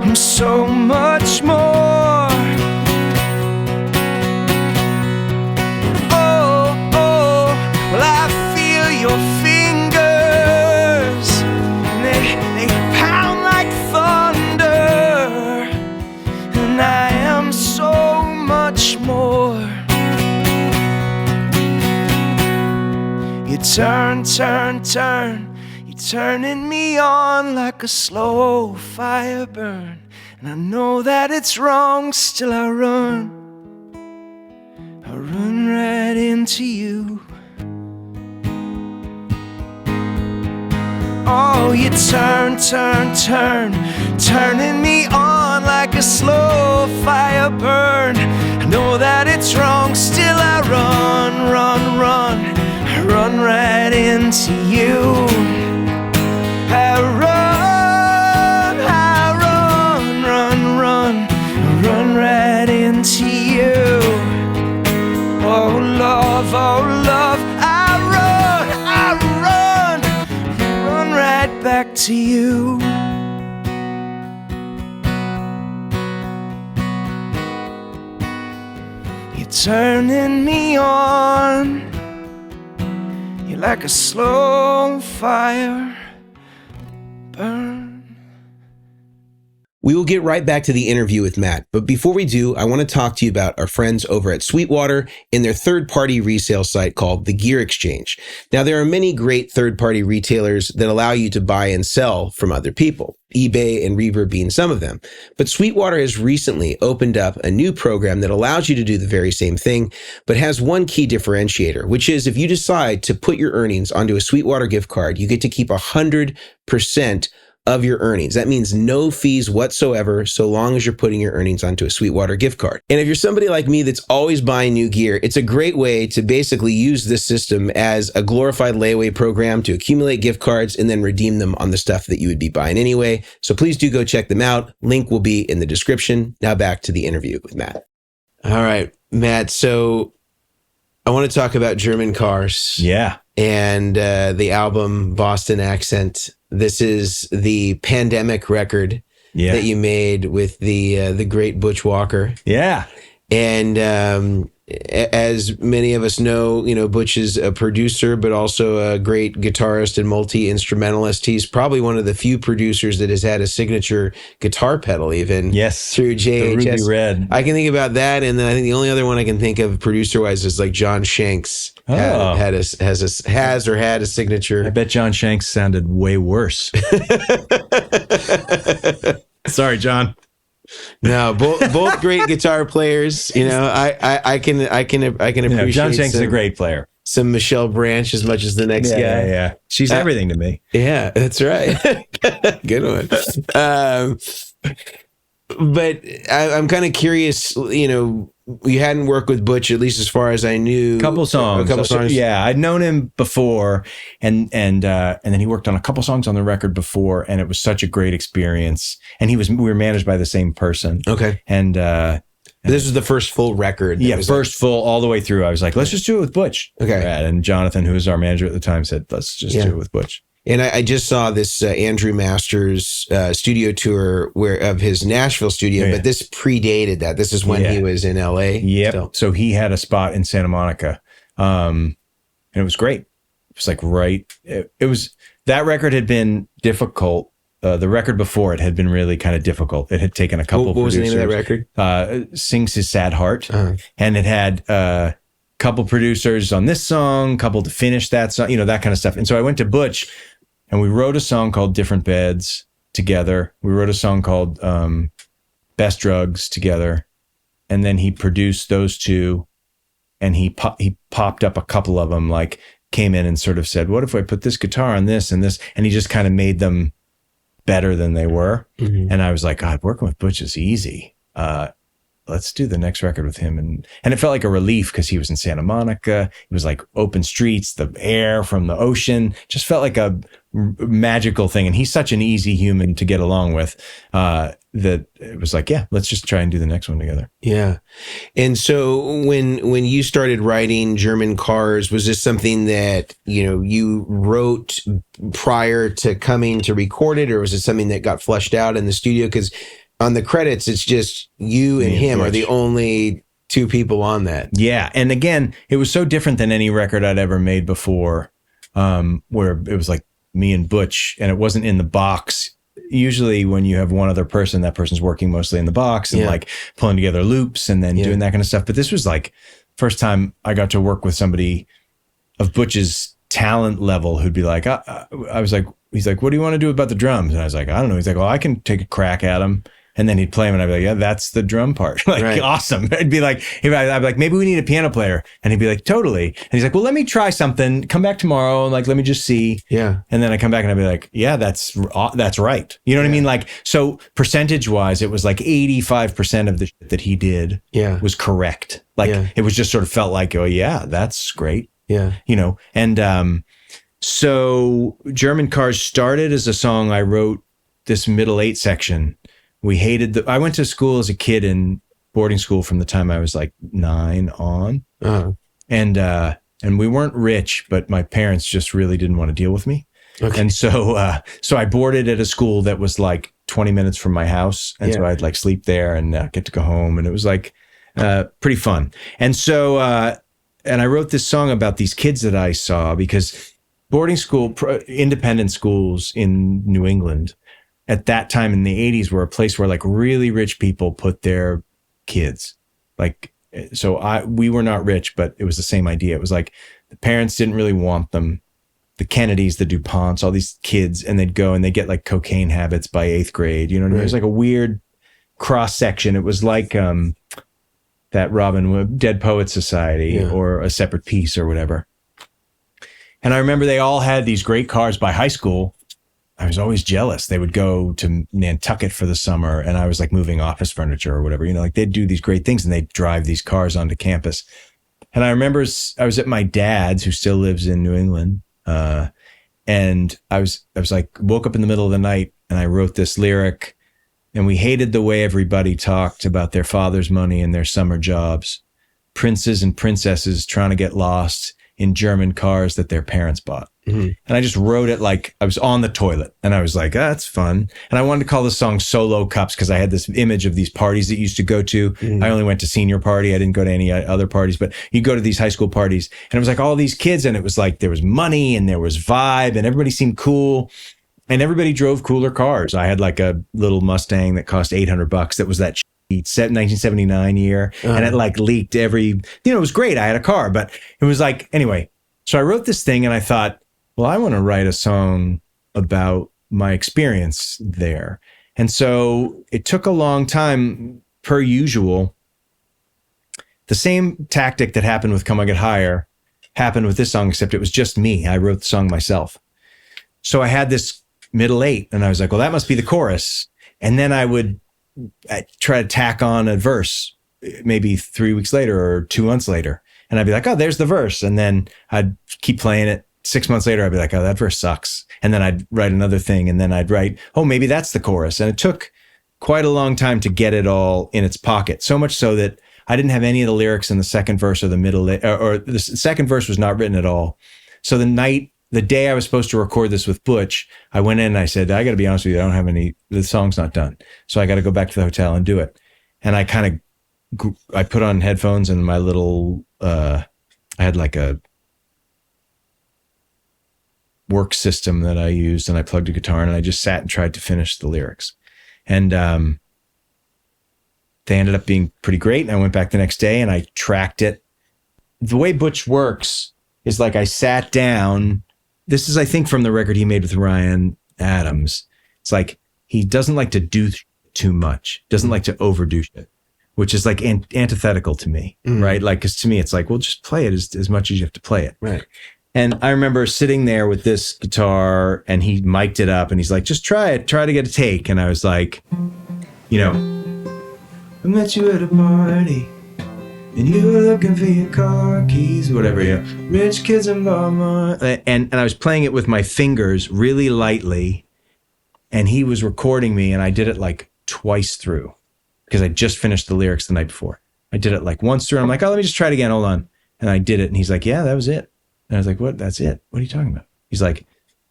I'm so much more. Oh, oh, well I feel your fingers, and they pound like thunder, and I am so much more. You turn, turn, turn. Turning me on like a slow fire burn. And I know that it's wrong, still I run right into you. Oh, you turn, turn, turn, turning me on like a slow fire burn. I know that it's wrong, still I run run right into you. I run right into you. Oh love, I run right back to you. You're turning me on. You're like a slow fire burn. We will get right back to the interview with Matt, but before we do, I want to talk to you about our friends over at Sweetwater and their third-party resale site called The Gear Exchange. Now, there are many great third-party retailers that allow you to buy and sell from other people, eBay and Reverb being some of them. But Sweetwater has recently opened up a new program that allows you to do the very same thing, but has one key differentiator, which is if you decide to put your earnings onto a Sweetwater gift card, you get to keep 100% of your earnings. That means no fees whatsoever, so long as you're putting your earnings onto a Sweetwater gift card. And if you're somebody like me that's always buying new gear, it's a great way to basically use this system as a glorified layaway program to accumulate gift cards and then redeem them on the stuff that you would be buying anyway. So please do go check them out. Link will be in the description. Now back to the interview with Matt. All right, Matt. So I want to talk about German cars. Yeah. And the album Boston Accent. This is the pandemic record that you made with the great Butch Walker. Yeah. And as many of us know, Butch is a producer, but also a great guitarist and multi-instrumentalist. He's probably one of the few producers that has had a signature guitar pedal, even through JHS. The Ruby Red. I can think about that, and then I think the only other one I can think of producer-wise is like John Shanks. Had a signature. I bet John Shanks sounded way worse. Sorry, John. No, both great guitar players. I can appreciate. John Shanks is a great player. Some Michelle Branch as much as the next guy. Yeah. She's everything to me. Yeah, that's right. Good one. But I'm kind of curious. You hadn't worked with Butch, at least as far as I knew. A couple songs. Yeah, I'd known him before, and then he worked on a couple songs on the record before, and it was such a great experience. And we were managed by the same person. Okay. And this was the first full record. Full all the way through. I was like, let's just do it with Butch. Okay. And Jonathan, who was our manager at the time, said, let's just do it with Butch. And I just saw this Andrew Masters studio tour of his Nashville studio, but this predated that. This is when he was in LA. Yep. So he had a spot in Santa Monica, and it was great. It was like it was, that record had been difficult. The record before it had been really kind of difficult. It had taken a couple. What was the name of that record? Sings His Sad Heart, and it had couple producers on this song, couple to finish that song, that kind of stuff. And so I went to Butch, and we wrote a song called Different Beds together. We wrote a song called Best Drugs together. and then he produced those two, and he popped up a couple of them, like came in and sort of said, what if I put this guitar on this and this? And he just kind of made them better than they were. Mm-hmm. And I was like, God, working with Butch is easy. Let's do the next record with him. And it felt like a relief because he was in Santa Monica. It was like open streets, the air from the ocean, just felt like a magical thing. And he's such an easy human to get along with, that it was like, yeah, let's just try and do the next one together. Yeah. And so when you started writing German Cars, was this something that, you wrote prior to coming to record it, or was it something that got fleshed out in the studio? Because on the credits, it's just you and him are the only two people on that. Yeah. And again, it was so different than any record I'd ever made before, where it was like me and Butch, and it wasn't in the box. Usually when you have one other person, that person's working mostly in the box and like pulling together loops and then doing that kind of stuff. But this was like first time I got to work with somebody of Butch's talent level who'd be like, I was like, he's like, what do you want to do about the drums? And I was like, I don't know. He's like, well, I can take a crack at them. And then he'd play them and I'd be like, yeah, that's the drum part. Awesome. I'd be like, maybe we need a piano player. And he'd be like, totally. And he's like, well, let me try something. Come back tomorrow. And like, let me just see. Yeah. And then I come back and I'd be like, yeah, that's right. You know what I mean? Like, so percentage wise, it was like 85% of the shit that he did was correct. Like it was just sort of felt like, oh yeah, that's great. Yeah. And so German Cars started as a song I wrote this middle 8 section. We hated I went to school as a kid in boarding school from the time I was like 9 on. Uh-huh. And we weren't rich, but my parents just really didn't want to deal with me. Okay. And so I boarded at a school that was like 20 minutes from my house. And so I'd like sleep there and get to go home. And it was like pretty fun. And so, and I wrote this song about these kids that I saw, because boarding school, independent schools in New England at that time in the 80s were a place where like really rich people put their kids. Like, so we were not rich, but it was the same idea. It was like the parents didn't really want them. The Kennedys, the DuPonts, all these kids, and they'd go and they get like cocaine habits by 8th grade. You know what I mean? It was like a weird cross section. It was like that Robin Wood Dead Poets Society or A Separate Piece or whatever. And I remember they all had these great cars by high school. I was always jealous. They would go to Nantucket for the summer and I was like moving office furniture or whatever, like they'd do these great things and they'd drive these cars onto campus. And I remember I was at my dad's, who still lives in New England. And I was like, woke up in the middle of the night and I wrote this lyric, and we hated the way everybody talked about their father's money and their summer jobs. Princes and princesses trying to get lost in German cars that their parents bought. Mm-hmm. And I just wrote it like I was on the toilet and I was like, that's fun. And I wanted to call the song Solo Cups because I had this image of these parties that you used to go to. Mm-hmm. I only went to senior party. I didn't go to any other parties, but you go to these high school parties and it was like all these kids, and it was like there was money and there was vibe and everybody seemed cool and everybody drove cooler cars. I had like a little Mustang that cost $800. That was that 1979 year. And it like leaked it was great. I had a car, but it was like, anyway. So I wrote this thing and I thought, well, I want to write a song about my experience there. And so it took a long time, per usual. The same tactic that happened with Come On Get Higher happened with this song, except it was just me. I wrote the song myself. So I had this middle 8 and I was like, well, that must be the chorus. And then I'd try to tack on a verse maybe 3 weeks later or 2 months later. And I'd be like, oh, there's the verse. And then I'd keep playing it. 6 months later, I'd be like, oh, that verse sucks. And then I'd write another thing. And then I'd write, oh, maybe that's the chorus. And it took quite a long time to get it all in its pocket. So much so that I didn't have any of the lyrics in the second verse or the middle, or the second verse was not written at all. So the day I was supposed to record this with Butch, I went in and I said, I got to be honest with you, I don't have the song's not done. So I got to go back to the hotel and do it. And I I put on headphones and my little, I had like a work system that I used, and I plugged a guitar in and I just sat and tried to finish the lyrics. And they ended up being pretty great. And I went back the next day and I tracked it. The way Butch works is like I sat down. This is, I think, from the record he made with Ryan Adams. It's like he doesn't like to do too much, doesn't like to overdo shit. which is like antithetical to me, right? Like, because to me, it's like, well, just play it as much as you have to play it. Right. And I remember sitting there with this guitar and he mic'd it up and he's like, just try it, try to get a take. And I was like, you know, I met you at a party and you were looking for your car keys, whatever, you know, rich kids and mama. And I was playing it with my fingers really lightly. And he was recording me and I did it like twice through because I just finished the lyrics the night before. I did it like once through. And I'm like, oh, let me just try it again. Hold on. And I did it. And he's like, yeah, that was it. And I was like, what? That's it? What are you talking about? He's like,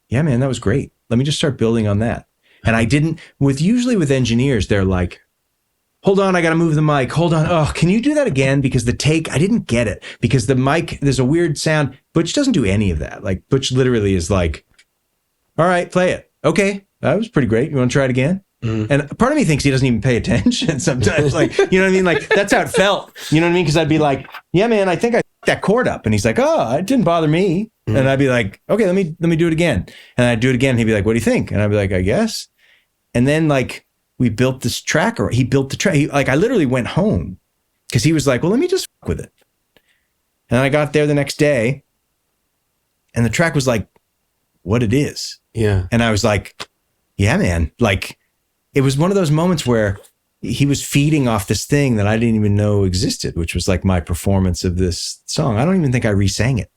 yeah, man, that was great. Let me just start building on that. And I didn't, usually with engineers, they're like, hold on, I got to move the mic. Hold on. Oh, can you do that again? Because the take, I didn't get it. Because the mic, there's a weird sound. Butch doesn't do any of that. Like, Butch literally is like, all right, play it. Okay, that was pretty great. You want to try it again? Mm-hmm. And part of me thinks he doesn't even pay attention sometimes. Like, you know what I mean? Like, that's how it felt. You know what I mean? Because I'd be like, yeah, man, I think I that chord up. And he's like, oh, it didn't bother me. Mm-hmm. And I'd be like, okay, let me do it again. And I'd do it again. And he'd be like, what do you think? And I'd be like, I guess. And then like, we built this track, or he built the track. Like, I literally went home because he was like, well, let me just fuck with it. And I got there the next day and the track was like what it is. Yeah. And I was like, yeah, man. Like, it was one of those moments where he was feeding off this thing that I didn't even know existed, which was like my performance of this song. I don't even think I re-sang it.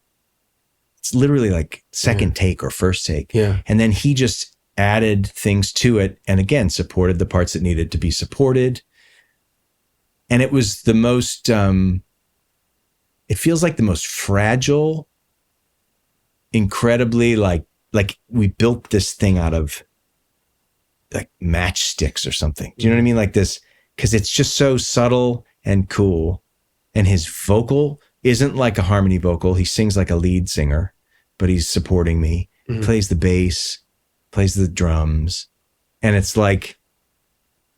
It's literally like second take or first take. Yeah. And then he just added things to it. And again, supported the parts that needed to be supported. And it was the most, it feels like the most fragile, incredibly like we built this thing out of like matchsticks or something. Do you know what I mean? Like this, because it's just so subtle and cool. And his vocal isn't like a harmony vocal. He sings like a lead singer, but he's supporting me. Mm-hmm. Plays the bass, plays the drums. And it's like,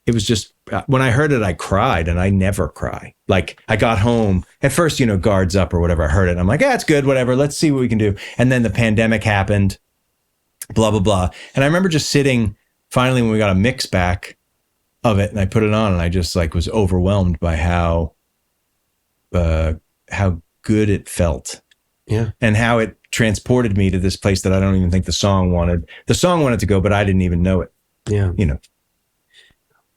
it was just, when I heard it, I cried, and I never cry. Like, I got home at first, you know, guards up or whatever. I heard it. I'm like, it's good, whatever. Let's see what we can do. And then the pandemic happened, blah, blah, blah. And I remember just sitting finally when we got a mix back of it and I put it on, and I just like was overwhelmed by how good it felt. Yeah. And how it transported me to this place that I don't even think the song wanted to go, but I didn't even know it. Yeah. You know.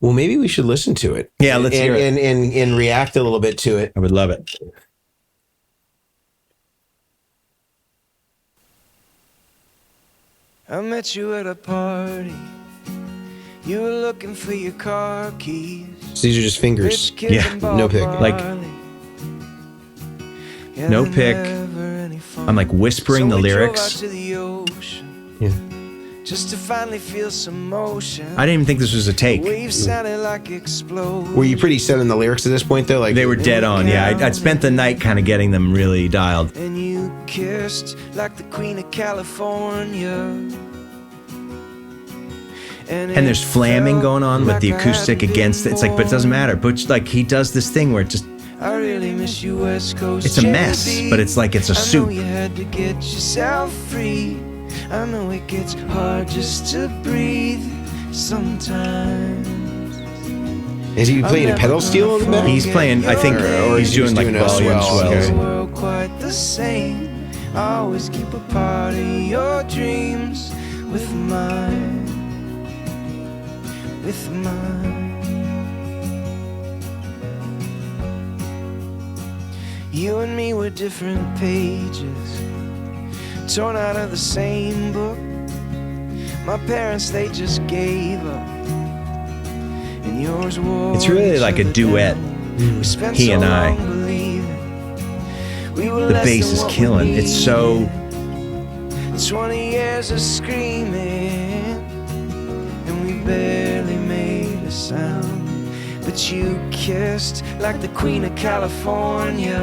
Well, maybe we should listen to it. Yeah, let's hear it. And react a little bit to it. I would love it. I met you at a party. You were looking for your car keys. So these are just fingers. Yeah, no pick. Like, no pick. I'm like whispering the lyrics. Yeah. Just to finally feel some motion. I didn't even think this was a take. Waves sounded like explosions. Were you pretty set on the lyrics at this point, though? Like, they were dead on. Yeah, I'd spent the night kind of getting them really dialed. And you kissed like the Queen of California. And there's flamming going on with the acoustic against it. It's like, but it doesn't matter. Butch, like, he does this thing where it just, I really miss you, West Coast. it's a mess, but it's like it's a soup. I know you had to get yourself free. I know it gets hard just to breathe sometimes. Is he playing a pedal steel on the back? He's playing, I think, or he's doing like volume swells. Okay. Quite the same. I always keep a part of your dreams with mine. With mine. You and me were different pages, torn out of the same book. My parents, they just gave up, and yours was. It's really like a duet. He and I. The bass is killing. It's so. 20 years of screaming, and we barely made a sound. But you kissed like the Queen of California.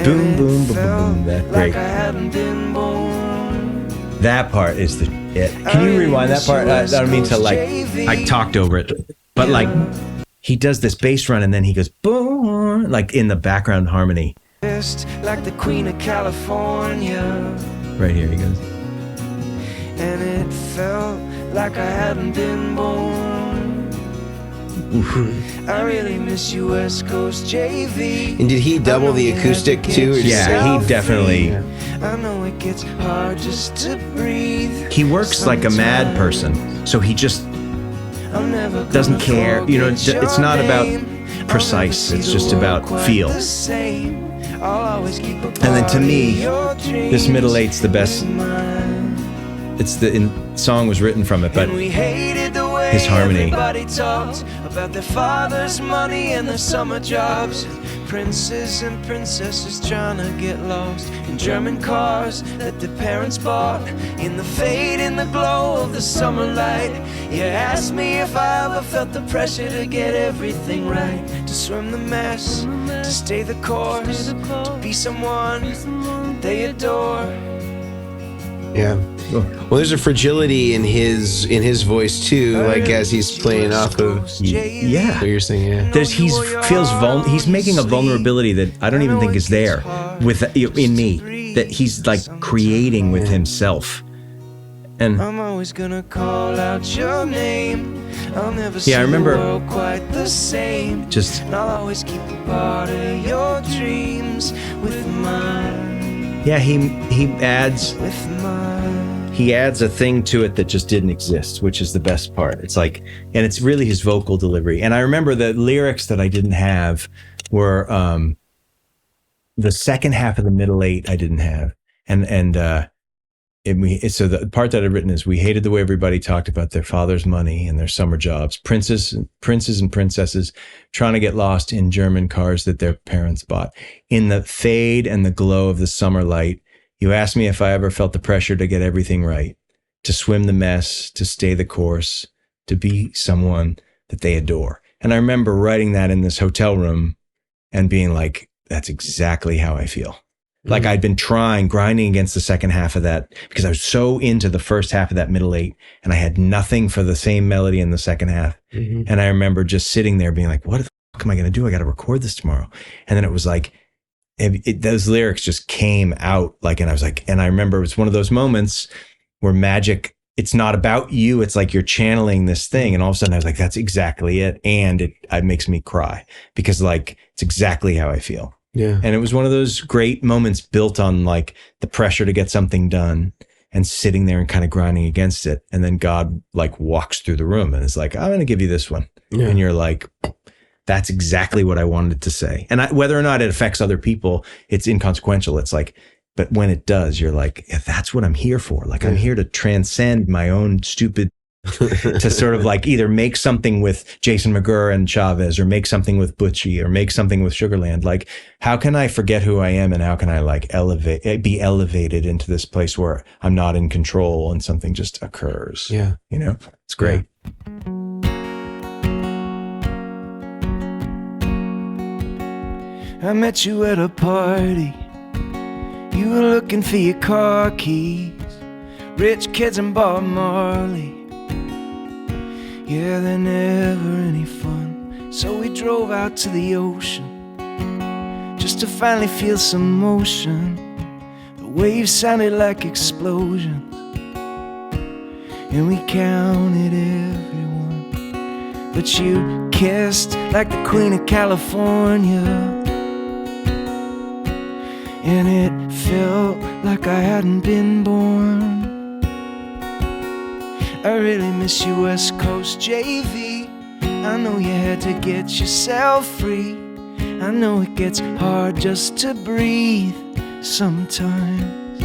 Boom, boom, boom, boom. That break. Like I hadn't been born. That part is the it. Can you rewind that part? I don't mean to like. I talked over it, but like he does this bass run and then he goes boom, like in the background harmony. Like the Queen of California. Right here he goes. And it felt like I hadn't been born. I really miss you, West Coast JV. And did he double the acoustic too? Yeah, he definitely. I know it gets hard just to breathe. He works like a mad person, so he just doesn't care. You know, it's not about precise. It's just about feel. And then to me, this Middle Eight's the best. It's the song was written from it, but his harmony. Everybody talked about their father's money and their summer jobs. Princes and princesses trying to get lost in German cars that their parents bought. In the fade, in the glow of the summer light. You asked me if I ever felt the pressure to get everything right, to swim the mess, to stay the course, to be someone that they adore. Yeah. Well, there's a fragility in his voice too, like as he's playing off of. Yeah. What you're saying, yeah. He's making a vulnerability that I don't even think is there in me, that he's like creating with himself. And I'm always gonna call out your name. I'll never see I remember the world quite the same. And I'll always keep a part of your dreams with mine. Yeah, he adds with mine. He adds a thing to it that just didn't exist, which is the best part. It's like, and it's really his vocal delivery. And I remember the lyrics that I didn't have were the second half of the Middle Eight I didn't have. So the part that I've written is, we hated the way everybody talked about their father's money and their summer jobs. Princes and princesses trying to get lost in German cars that their parents bought. In the fade and the glow of the summer light, you asked me if I ever felt the pressure to get everything right, to swim the mess, to stay the course, to be someone that they adore. And I remember writing that in this hotel room and being like, that's exactly how I feel. Like I'd been grinding against the second half of that because I was so into the first half of that Middle Eight and I had nothing for the same melody in the second half. Mm-hmm. And I remember just sitting there being like, what the fuck am I going to do? I got to record this tomorrow. And then it was like, those lyrics just came out like, and I was like, and I remember it was one of those moments where magic, it's not about you. It's like you're channeling this thing. And all of a sudden I was like, that's exactly it. And it makes me cry because like, it's exactly how I feel. Yeah. And it was one of those great moments built on like the pressure to get something done and sitting there and kind of grinding against it. And then God like walks through the room and is like, I'm going to give you this one. Yeah. And you're like, that's exactly what I wanted to say. And whether or not it affects other people, it's inconsequential. It's like, but when it does, you're like, yeah, that's what I'm here for. Like, I'm here to transcend my own stupid to sort of like either make something with Jason McGurr and Chavez or make something with Butchie or make something with Sugarland. Like, how can I forget who I am and how can I like be elevated into this place where I'm not in control and something just occurs? Yeah. You know, it's great. Yeah. I met you at a party. You were looking for your car keys. Rich kids and Bob Marley. Yeah, they're never any fun. So we drove out to the ocean just to finally feel some motion. The waves sounded like explosions, and we counted everyone. But you kissed like the Queen of California, and it felt like I hadn't been born. I really miss you, West Coast JV. I know you had to get yourself free. I know it gets hard just to breathe sometimes.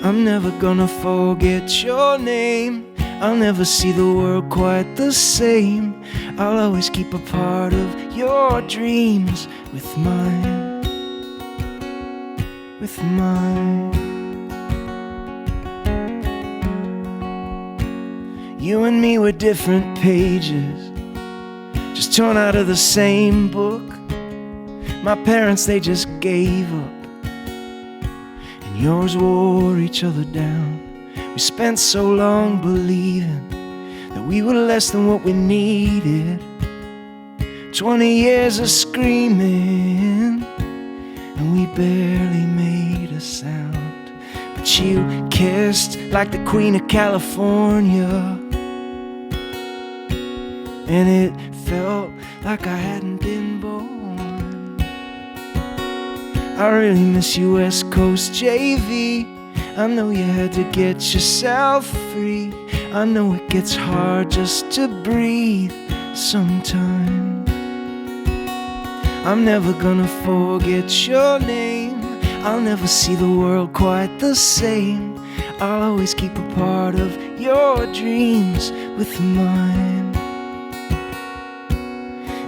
I'm never gonna forget your name. I'll never see the world quite the same. I'll always keep a part of your dreams with mine. With mine. You and me were different pages, just torn out of the same book. My parents, they just gave up, and yours wore each other down. We spent so long believing that we were less than what we needed. 20 years of screaming, and we barely made a sound. But you kissed like the Queen of California, and it felt like I hadn't been born. I really miss you, West Coast JV. I know you had to get yourself free. I know it gets hard just to breathe sometimes. I'm never gonna forget your name. I'll never see the world quite the same. I'll always keep a part of your dreams with mine.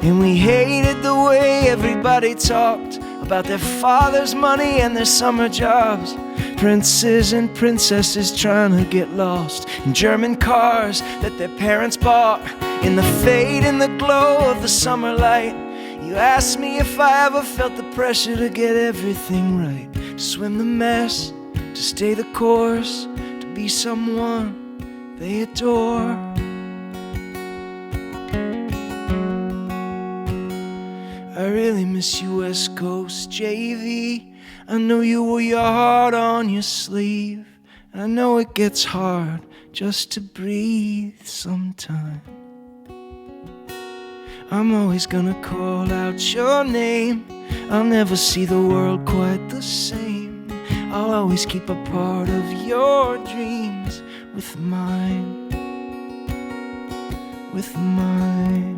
And we hated the way everybody talked about their father's money and their summer jobs. Princes and princesses trying to get lost in German cars that their parents bought. In the fade and the glow of the summer light, you asked me if I ever felt the pressure to get everything right, to swim the mess, to stay the course, to be someone they adore. I really miss you, West Coast JV. I know you wore your heart on your sleeve. I know it gets hard just to breathe sometimes. I'm always gonna call out your name. I'll never see the world quite the same. I'll always keep a part of your dreams with mine, with mine.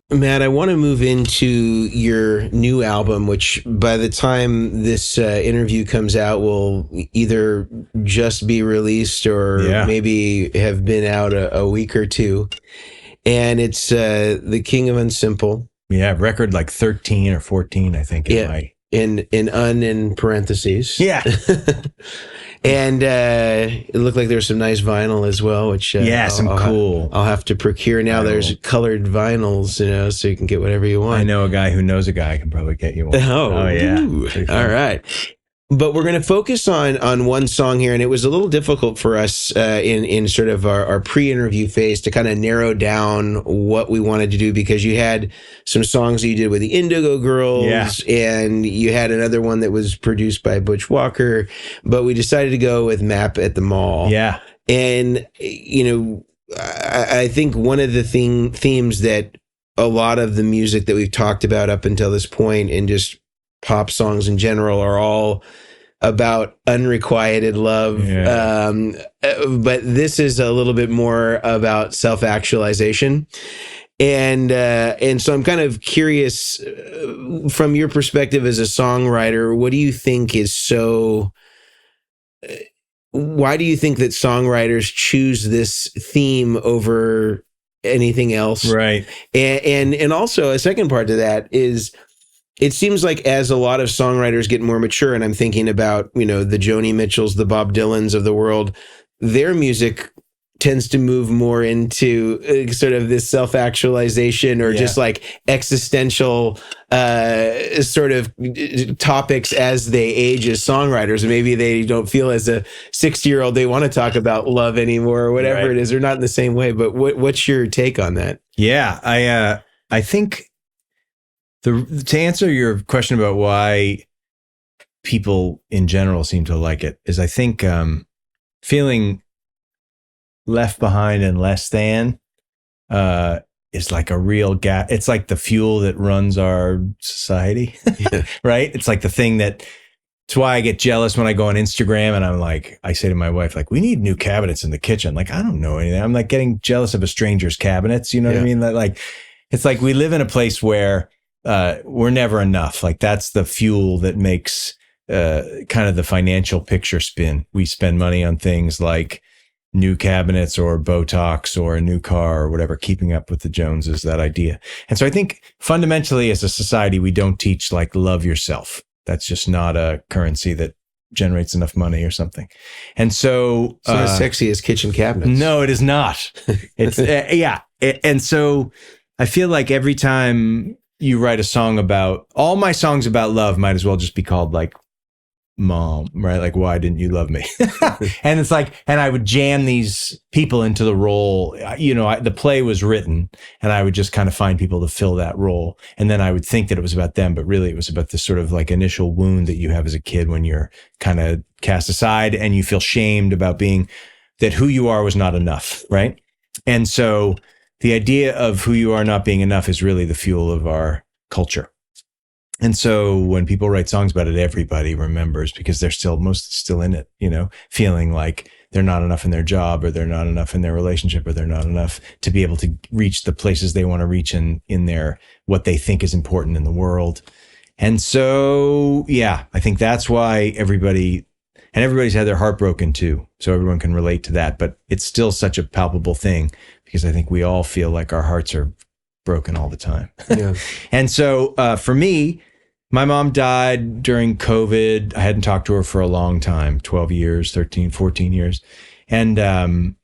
Matt, I want to move into your new album, which by the time this interview comes out will either just be released or maybe have been out a week or two. And it's The King of Unsimple. Yeah, record like 13 or 14, I think. In parentheses. Yeah. And it looked like there's some nice vinyl as well, which I'll have to procure now. There's colored vinyls, so you can get whatever you want. I know a guy who knows a guy who can probably get you one. Oh yeah. All right. But we're going to focus on one song here, and it was a little difficult for us in sort of our pre-interview phase to kind of narrow down what we wanted to do, because you had some songs that you did with the Indigo Girls, and you had another one that was produced by Butch Walker, but we decided to go with Map at the Mall. Yeah. And, I think one of the themes that a lot of the music that we've talked about up until this point, and just pop songs in general, are all about unrequited love. But this is a little bit more about self-actualization. And so I'm kind of curious, from your perspective as a songwriter, what do you think is so, why do you think that songwriters choose this theme over anything else? Right. And also a second part to that is, it seems like as a lot of songwriters get more mature, and I'm thinking about, the Joni Mitchells, the Bob Dylans of the world, their music tends to move more into sort of this self-actualization or just like existential sort of topics as they age as songwriters. And maybe they don't feel as a 60-year-old they want to talk about love anymore or whatever it is. They're not in the same way. But what's your take on that? Yeah, I think to answer your question about why people in general seem to like it is, I think feeling left behind and less than is like a real gap. It's like the fuel that runs our society, right? It's like the thing it's why I get jealous when I go on Instagram and I'm like, I say to my wife, like, we need new cabinets in the kitchen. Like, I don't know anything. I'm like getting jealous of a stranger's cabinets. You know what I mean? Like, it's like we live in a place where we're never enough. Like, that's the fuel that makes kind of the financial picture spin. We spend money on things like new cabinets or Botox or a new car or whatever, keeping up with the Joneses, that idea. And so I think fundamentally as a society, we don't teach like love yourself. That's just not a currency that generates enough money or something. And so it's not as sexy as kitchen cabinets. No, it is not. It's And so I feel like every time you write a song all my songs about love might as well just be called like Mom, right? Like, why didn't you love me? And it's like, and I would jam these people into the role. The play was written and I would just kind of find people to fill that role. And then I would think that it was about them, but really it was about this sort of like initial wound that you have as a kid when you're kind of cast aside and you feel shamed about being that who you are was not enough, right? And so the idea of who you are not being enough is really the fuel of our culture. And so when people write songs about it, everybody remembers, because they're still in it, feeling like they're not enough in their job, or they're not enough in their relationship, or they're not enough to be able to reach the places they want to reach in their, what they think is important in the world. And so, yeah, I think that's why everybody's had their heart broken too. So everyone can relate to that, but it's still such a palpable thing, because I think we all feel like our hearts are broken all the time. Yeah. And so for me, my mom died during COVID. I hadn't talked to her for a long time, 12 years, 13, 14 years. And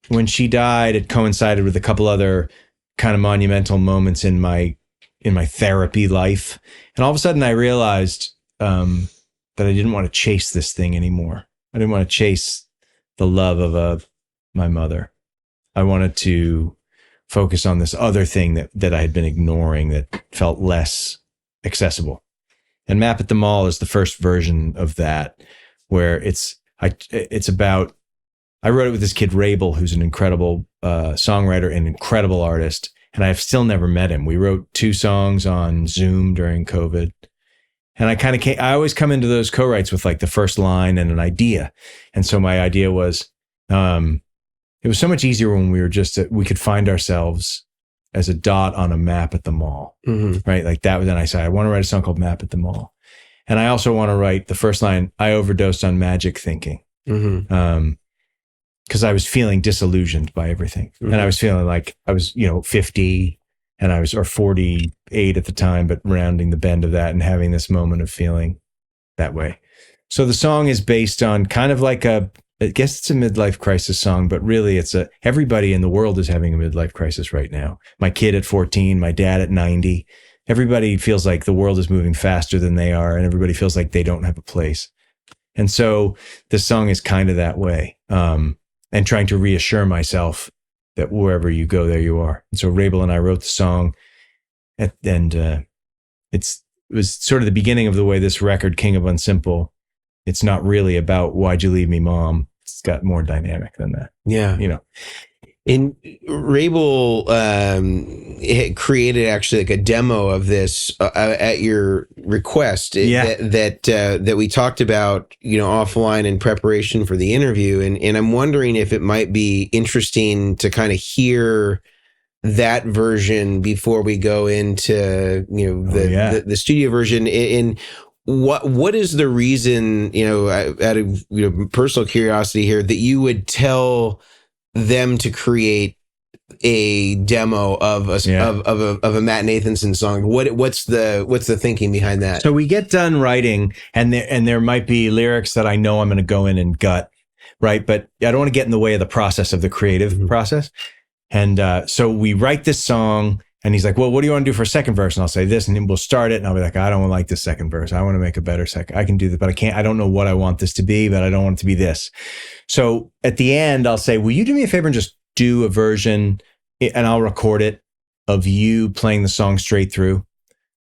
when she died, it coincided with a couple other kind of monumental moments in my therapy life. And all of a sudden I realized that I didn't want to chase this thing anymore. I didn't want to chase the love of my mother. I wanted to focus on this other thing that I had been ignoring, that felt less accessible. And Map at the Mall is the first version of that, where it's about, I wrote it with this kid, Gabriel, who's an incredible songwriter and incredible artist. And I've still never met him. We wrote 2 songs on Zoom during COVID. And I always come into those co-writes with like the first line and an idea. And so my idea was, it was so much easier when we could find ourselves as a dot on a map at the mall, right? Like that. Then I said, I want to write a song called Map at the Mall. And I also want to write the first line, I overdosed on magic thinking. Because I was feeling disillusioned by everything. And I was feeling like I was, 50 and or 48 at the time, but rounding the bend of that and having this moment of feeling that way. So the song is based on kind of like I guess it's a midlife crisis song, but really everybody in the world is having a midlife crisis right now. My kid at 14, my dad at 90, everybody feels like the world is moving faster than they are, and everybody feels like they don't have a place. And so the song is kind of that way. And trying to reassure myself that wherever you go, there you are. And so Rabel and I wrote the song, and it was sort of the beginning of the way this record, King of Unsimple, it's not really about why'd you leave me, Mom. It's got more dynamic than that. Yeah. And Rabel created actually like a demo of this at your request that we talked about, offline in preparation for the interview. And I'm wondering if it might be interesting to kind of hear that version before we go into, the studio version. And what is the reason, out of personal curiosity here, that you would tell them to create a demo of a Matt Nathanson song? What's the thinking behind that? So we get done writing, and there might be lyrics that I know I'm going to go in and gut, right? But I don't want to get in the way of the process of the creative process. And so we write this song, and he's like, well, what do you want to do for a second verse? And I'll say this, and then we'll start it. And I'll be like, I don't like this second verse. I want to make a better second. I can do that, but I can't. I don't know what I want this to be, but I don't want it to be this. So at the end, I'll say, will you do me a favor and just do a version, and I'll record it, of you playing the song straight through,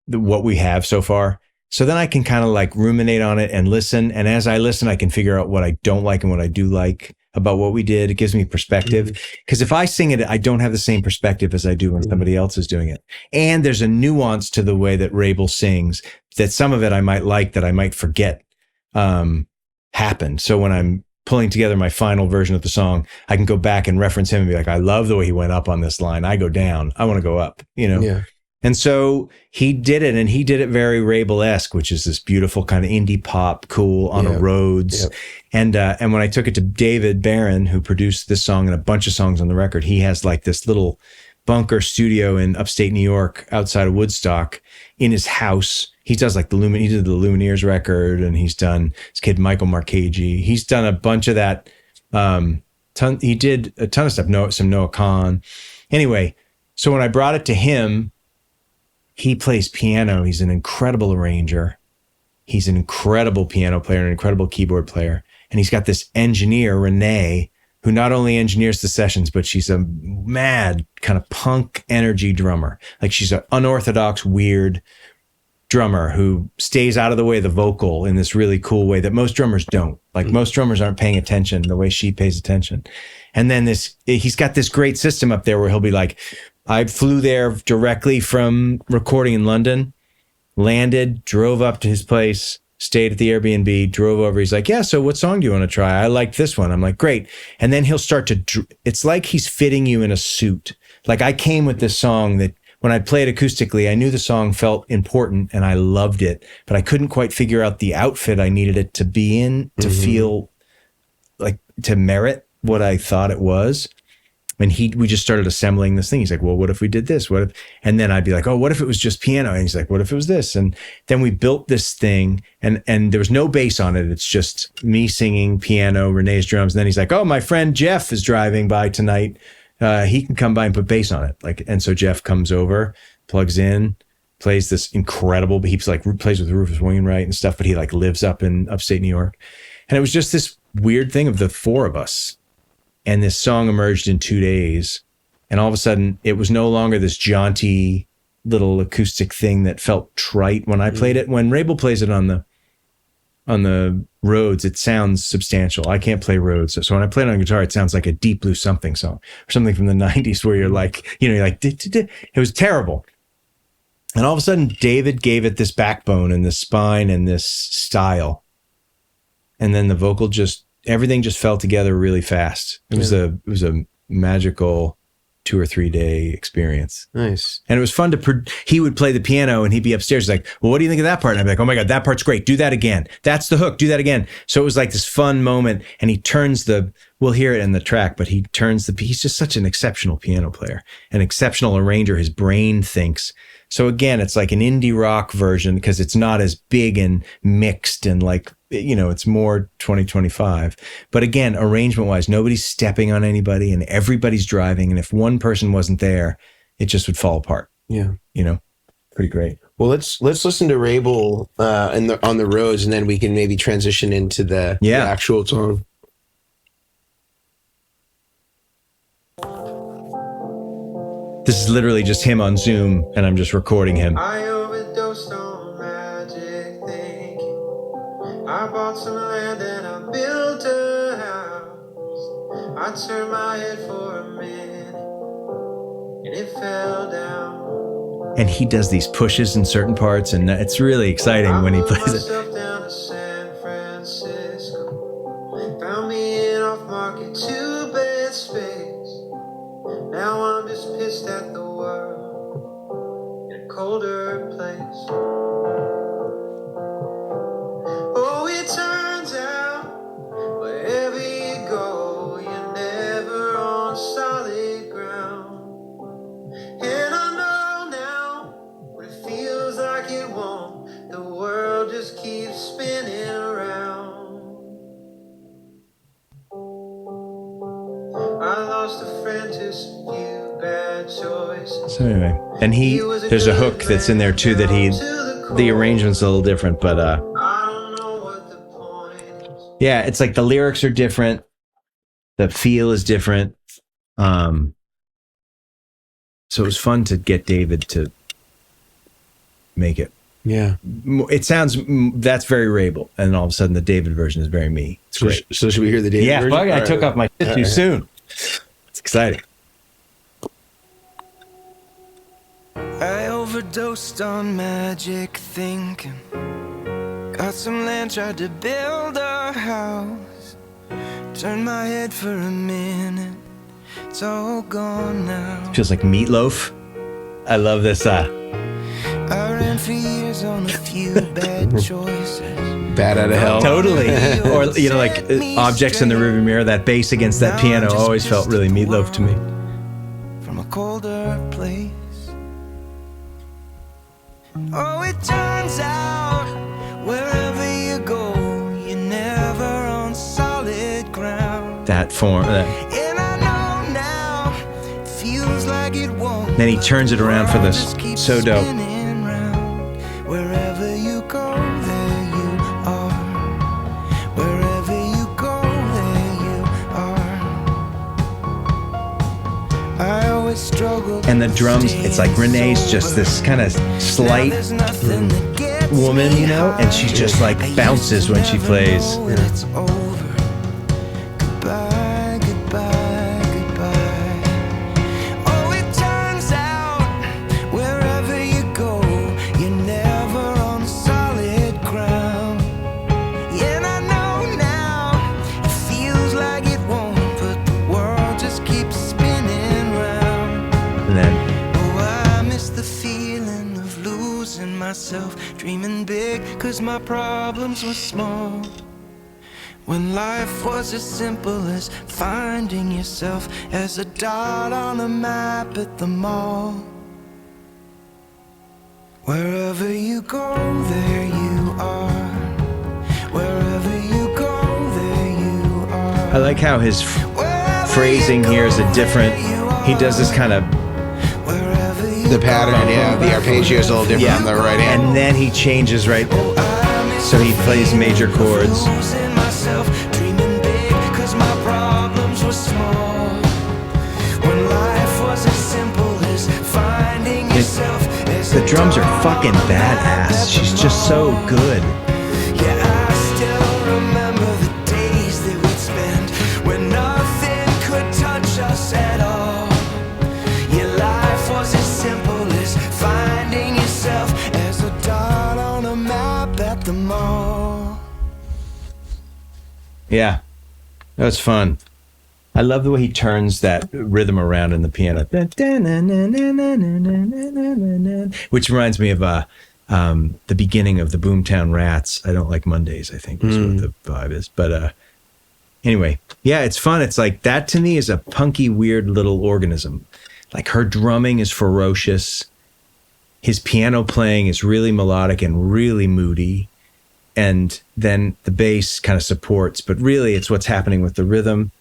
what we have so far. So then I can kind of like ruminate on it and listen. And as I listen, I can figure out what I don't like and what I do like about what we did. It gives me perspective, because if I sing it, I don't have the same perspective as I do when somebody else is doing it. And there's a nuance to the way that Rabel sings that some of it I might like, that I might forget happened. So when I'm pulling together my final version of the song, I can go back and reference him and be like, I love the way he went up on this line. I go down. I want to go up, Yeah. And so he did it, and he did it very Rabel-esque, which is this beautiful kind of indie pop, cool, on a Rhodes. Yep. And when I took it to David Barron, who produced this song and a bunch of songs on the record, he has like this little bunker studio in upstate New York outside of Woodstock in his house. He does like he did the Lumineers record, and he's done his kid Michael Marchese. He's done a bunch of that. He did a ton of stuff, some Noah Kahn. Anyway, so when I brought it to him, he plays piano. He's an incredible arranger. He's an incredible piano player, an incredible keyboard player. And he's got this engineer, Renee, who not only engineers the sessions, but she's a mad kind of punk energy drummer. Like she's an unorthodox, weird drummer who stays out of the way of the vocal in this really cool way that most drummers don't. Like most drummers aren't paying attention the way she pays attention. And then he's got this great system up there where he'll be like, I flew there directly from recording in London, landed, drove up to his place, stayed at the Airbnb, drove over. He's like, yeah, so what song do you want to try? I like this one. I'm like, great. And then he'll start to, it's like he's fitting you in a suit. Like I came with this song that when I played acoustically, I knew the song felt important and I loved it, but I couldn't quite figure out the outfit I needed it to be in to feel like to merit what I thought it was. And we just started assembling this thing. He's like, well, what if we did this? What if, and then I'd be like, oh, what if it was just piano? And he's like, what if it was this? And then we built this thing and there was no bass on it. It's just me singing, piano, Renee's drums. And then he's like, oh, my friend Jeff is driving by tonight. He can come by and put bass on it. Like, and so Jeff comes over, plugs in, plays this incredible, but he's like plays with Rufus Wainwright and stuff, but he like lives up in upstate New York. And it was just this weird thing of the four of us. And this song emerged in 2 days. And all of a sudden, it was no longer this jaunty little acoustic thing that felt trite when I played it. When Rabel plays it on the Rhodes, it sounds substantial. I can't play Rhodes. So when I play it on guitar, it sounds like a Deep Blue Something song or something from the 90s where you're like, you're like, it was terrible. And all of a sudden, David gave it this backbone and this spine and this style. And then the vocal everything just fell together really fast. It was a magical 2 or 3 day experience. Nice. And it was fun he would play the piano and he'd be upstairs like, well, what do you think of that part? And I'd be like, oh my God, that part's great. Do that again. That's the hook. Do that again. So it was like this fun moment. And he turns we'll hear it in the track, but he's just such an exceptional piano player, an exceptional arranger. His brain thinks. So again, it's like an indie rock version because it's not as big and mixed and like, it's more 2025. But again, arrangement wise, nobody's stepping on anybody and everybody's driving. And if one person wasn't there, it just would fall apart. Yeah. Pretty great. Well, let's listen to Rabel on the Rhodes, and then we can maybe transition into the actual song. This is literally just him on Zoom, and I'm just recording him. I overdosed on magic thinking. I bought some land and I built a house. I turned my head for a minute and it fell down. And he does these pushes in certain parts, and it's really exciting when he plays it. Down to San Francisco. Found me an off-market 2-bed space. Now I'm just pissed at the world in a colder place. Oh, it turns out wherever you go, you're never on solid ground. And I know now what it feels like it won't. The world just keeps spinning around. I lost a friend to some few bad choices. So anyway, and there's a hook that's in there too that the arrangement's a little different, but I don't know what the point is. yeah, it's like the lyrics are different, the feel is different. So it was fun to get David to make it. Yeah. It sounds, that's very Rabel, and all of a sudden the David version is very me. It's great. So should we hear the David version? Yeah, I took off my shit too soon. It's exciting. I overdosed on magic thinking. Got some land, tried to build a house. Turned my head for a minute. It's all gone now. Feels like Meatloaf. I love this. I ran for years on a few bad choices. Bad out of hell. Totally. Or, like Objects in the Rearview Mirror, that bass against that piano always felt really Meatloaf to me. From a colder place. Oh, it turns out wherever you go, you're never on solid ground. That form. And I know now, feels like it won't. Then he turns it around for this. So dope. Wherever you go, there you are. Wherever you go, there you are. I always struggled And the drums, it's like Renee's just this kind of slight woman, you know, and she just like bounces when she plays. Goodbye, goodbye, goodbye. Oh, it turns out wherever you go, you're never on solid ground. Yeah, and I know now it feels like it won't, but the world just keeps spinning round. And then Oh, I miss the feeling of losing myself, dreaming big, 'cause my problems were small. When life was as simple as finding yourself as a dot on a map at the mall. Wherever you go, there you are. Wherever you go, there you are. I like how his Wherever phrasing you here is go, a different, there you he does this kind of, Wherever you The pattern, yeah, the arpeggio is a little different on the right hand. and then he changes right, so he plays major chords. losing myself, dreaming big, 'cause my problems were small. When life was as simple as finding yourself as The drums are fucking badass. She's just so good. Yeah, I still remember the days that we'd spend when nothing could touch us at all. Your life was as simple as finding yourself as a dot on a map at the mall. Yeah, that was fun. I love the way he turns that rhythm around in the piano, which reminds me of the beginning of the Boomtown Rats. I Don't Like Mondays, I think is what the vibe is. But anyway, yeah, it's fun. It's like that to me is a punky, weird little organism. Like her drumming is ferocious. His piano playing is really melodic and really moody. And then the bass kind of supports, but really it's what's happening with the rhythm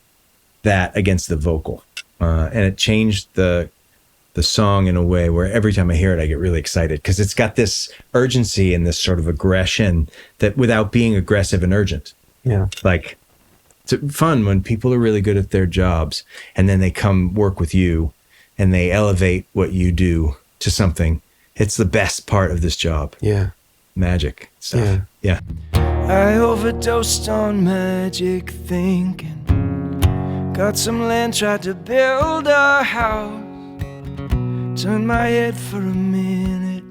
that against the vocal. And it changed the song in a way where every time I hear it, I get really excited because it's got this urgency and this sort of aggression that without being aggressive and urgent. Yeah. Like it's fun when people are really good at their jobs and then they come work with you and they elevate what you do to something. It's the best part of this job. Yeah. Magic stuff. Yeah. I overdosed on magic thinking. Got some land, tried to build a house. Turned my head for a minute,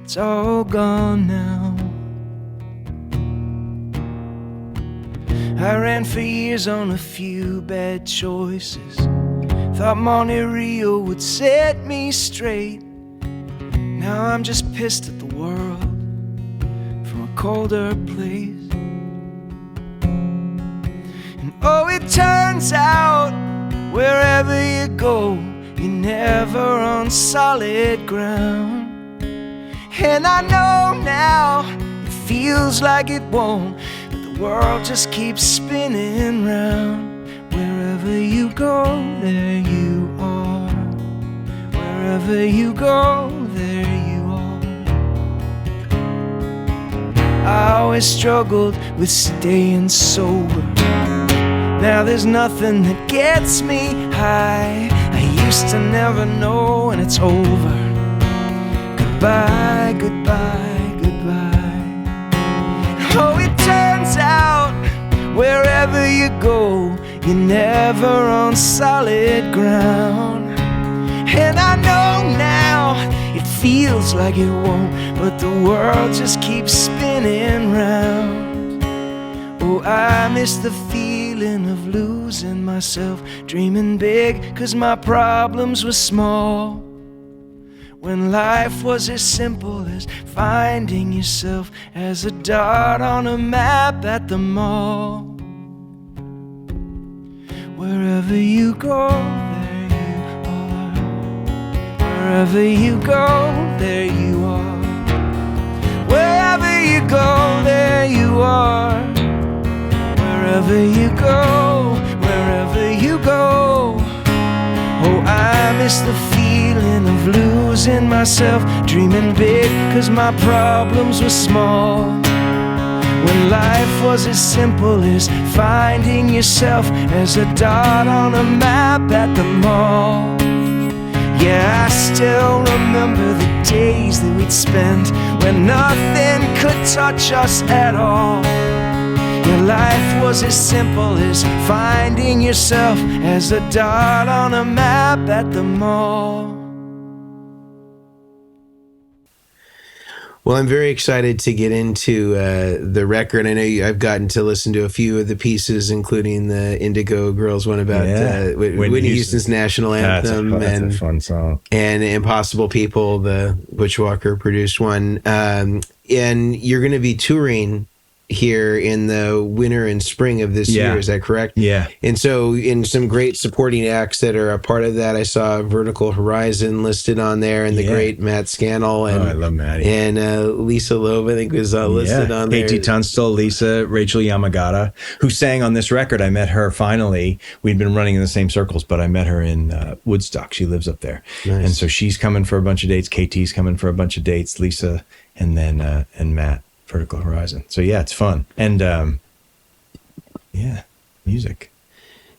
it's all gone now. I ran for years on a few bad choices. Thought Monte Rio would set me straight. Now I'm just pissed at the world from a colder place. And oh, it turns out wherever you go, you're never on solid ground. And I know now it feels like it won't, but the world just keeps spinning round. Wherever you go, there you are. Wherever you go, there you are. I always struggled with staying sober. Now there's nothing that gets me high. I used to never know when it's over. Goodbye, goodbye, goodbye. Oh, it turns out wherever you go, you're never on solid ground. And I know now it feels like it won't, but the world just keeps spinning round. Oh, I miss the feeling of losing myself, dreaming big, 'cause my problems were small. When life was as simple as finding yourself as a dot on a map at the mall. Wherever you go, there you are. Wherever you go, there you are. Wherever you go, there you are. Wherever you go, wherever you go. Oh, I miss the feeling of losing myself, dreaming big, 'cause my problems were small. When life was as simple as finding yourself as a dot on a map at the mall. Yeah, I still remember the days that we'd spend when nothing could touch us at all. Your life was as simple as finding yourself as a dot on a map at the mall. Well, I'm very excited to get into the record. I know I've gotten to listen to a few of the pieces, including the Indigo Girls one about Whitney Houston's national anthem. That's a fun song. And Impossible People, the Butch Walker produced one. And you're going to be touring here in the winter and spring of this year. Is that correct? Yeah. And so in some great supporting acts that are a part of that, I saw Vertical Horizon listed on there, and the great Matt Scannell. And, I love Matty. And Lisa Loeb, I think, was listed on there. Katie Tunstall, Lisa, Rachel Yamagata, who sang on this record. I met her finally. We'd been running in the same circles, but I met her in Woodstock. She lives up there. Nice. And so she's coming for a bunch of dates. KT's coming for a bunch of dates. Lisa, and then and Matt. Vertical Horizon. So yeah, it's fun. And music.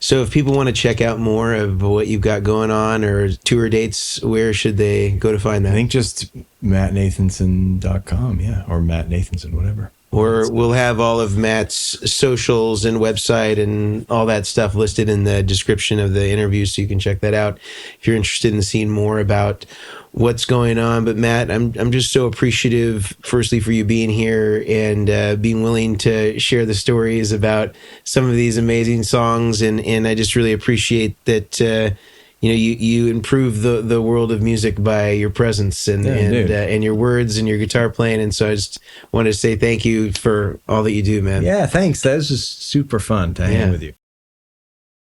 So if people want to check out more of what you've got going on or tour dates, where should they go to find that? I think just mattnathanson.com, or Matt Nathanson, whatever. Or we'll have all of Matt's socials and website and all that stuff listed in the description of the interview, so you can check that out if you're interested in seeing more about what's going on. But Matt, I'm just so appreciative, firstly, for you being here and being willing to share the stories about some of these amazing songs, and I just really appreciate that you improve the world of music by your presence and your words and your guitar playing. And so I just wanted to say thank you for all that you do, man. Yeah, thanks. That was just super fun to hang with you.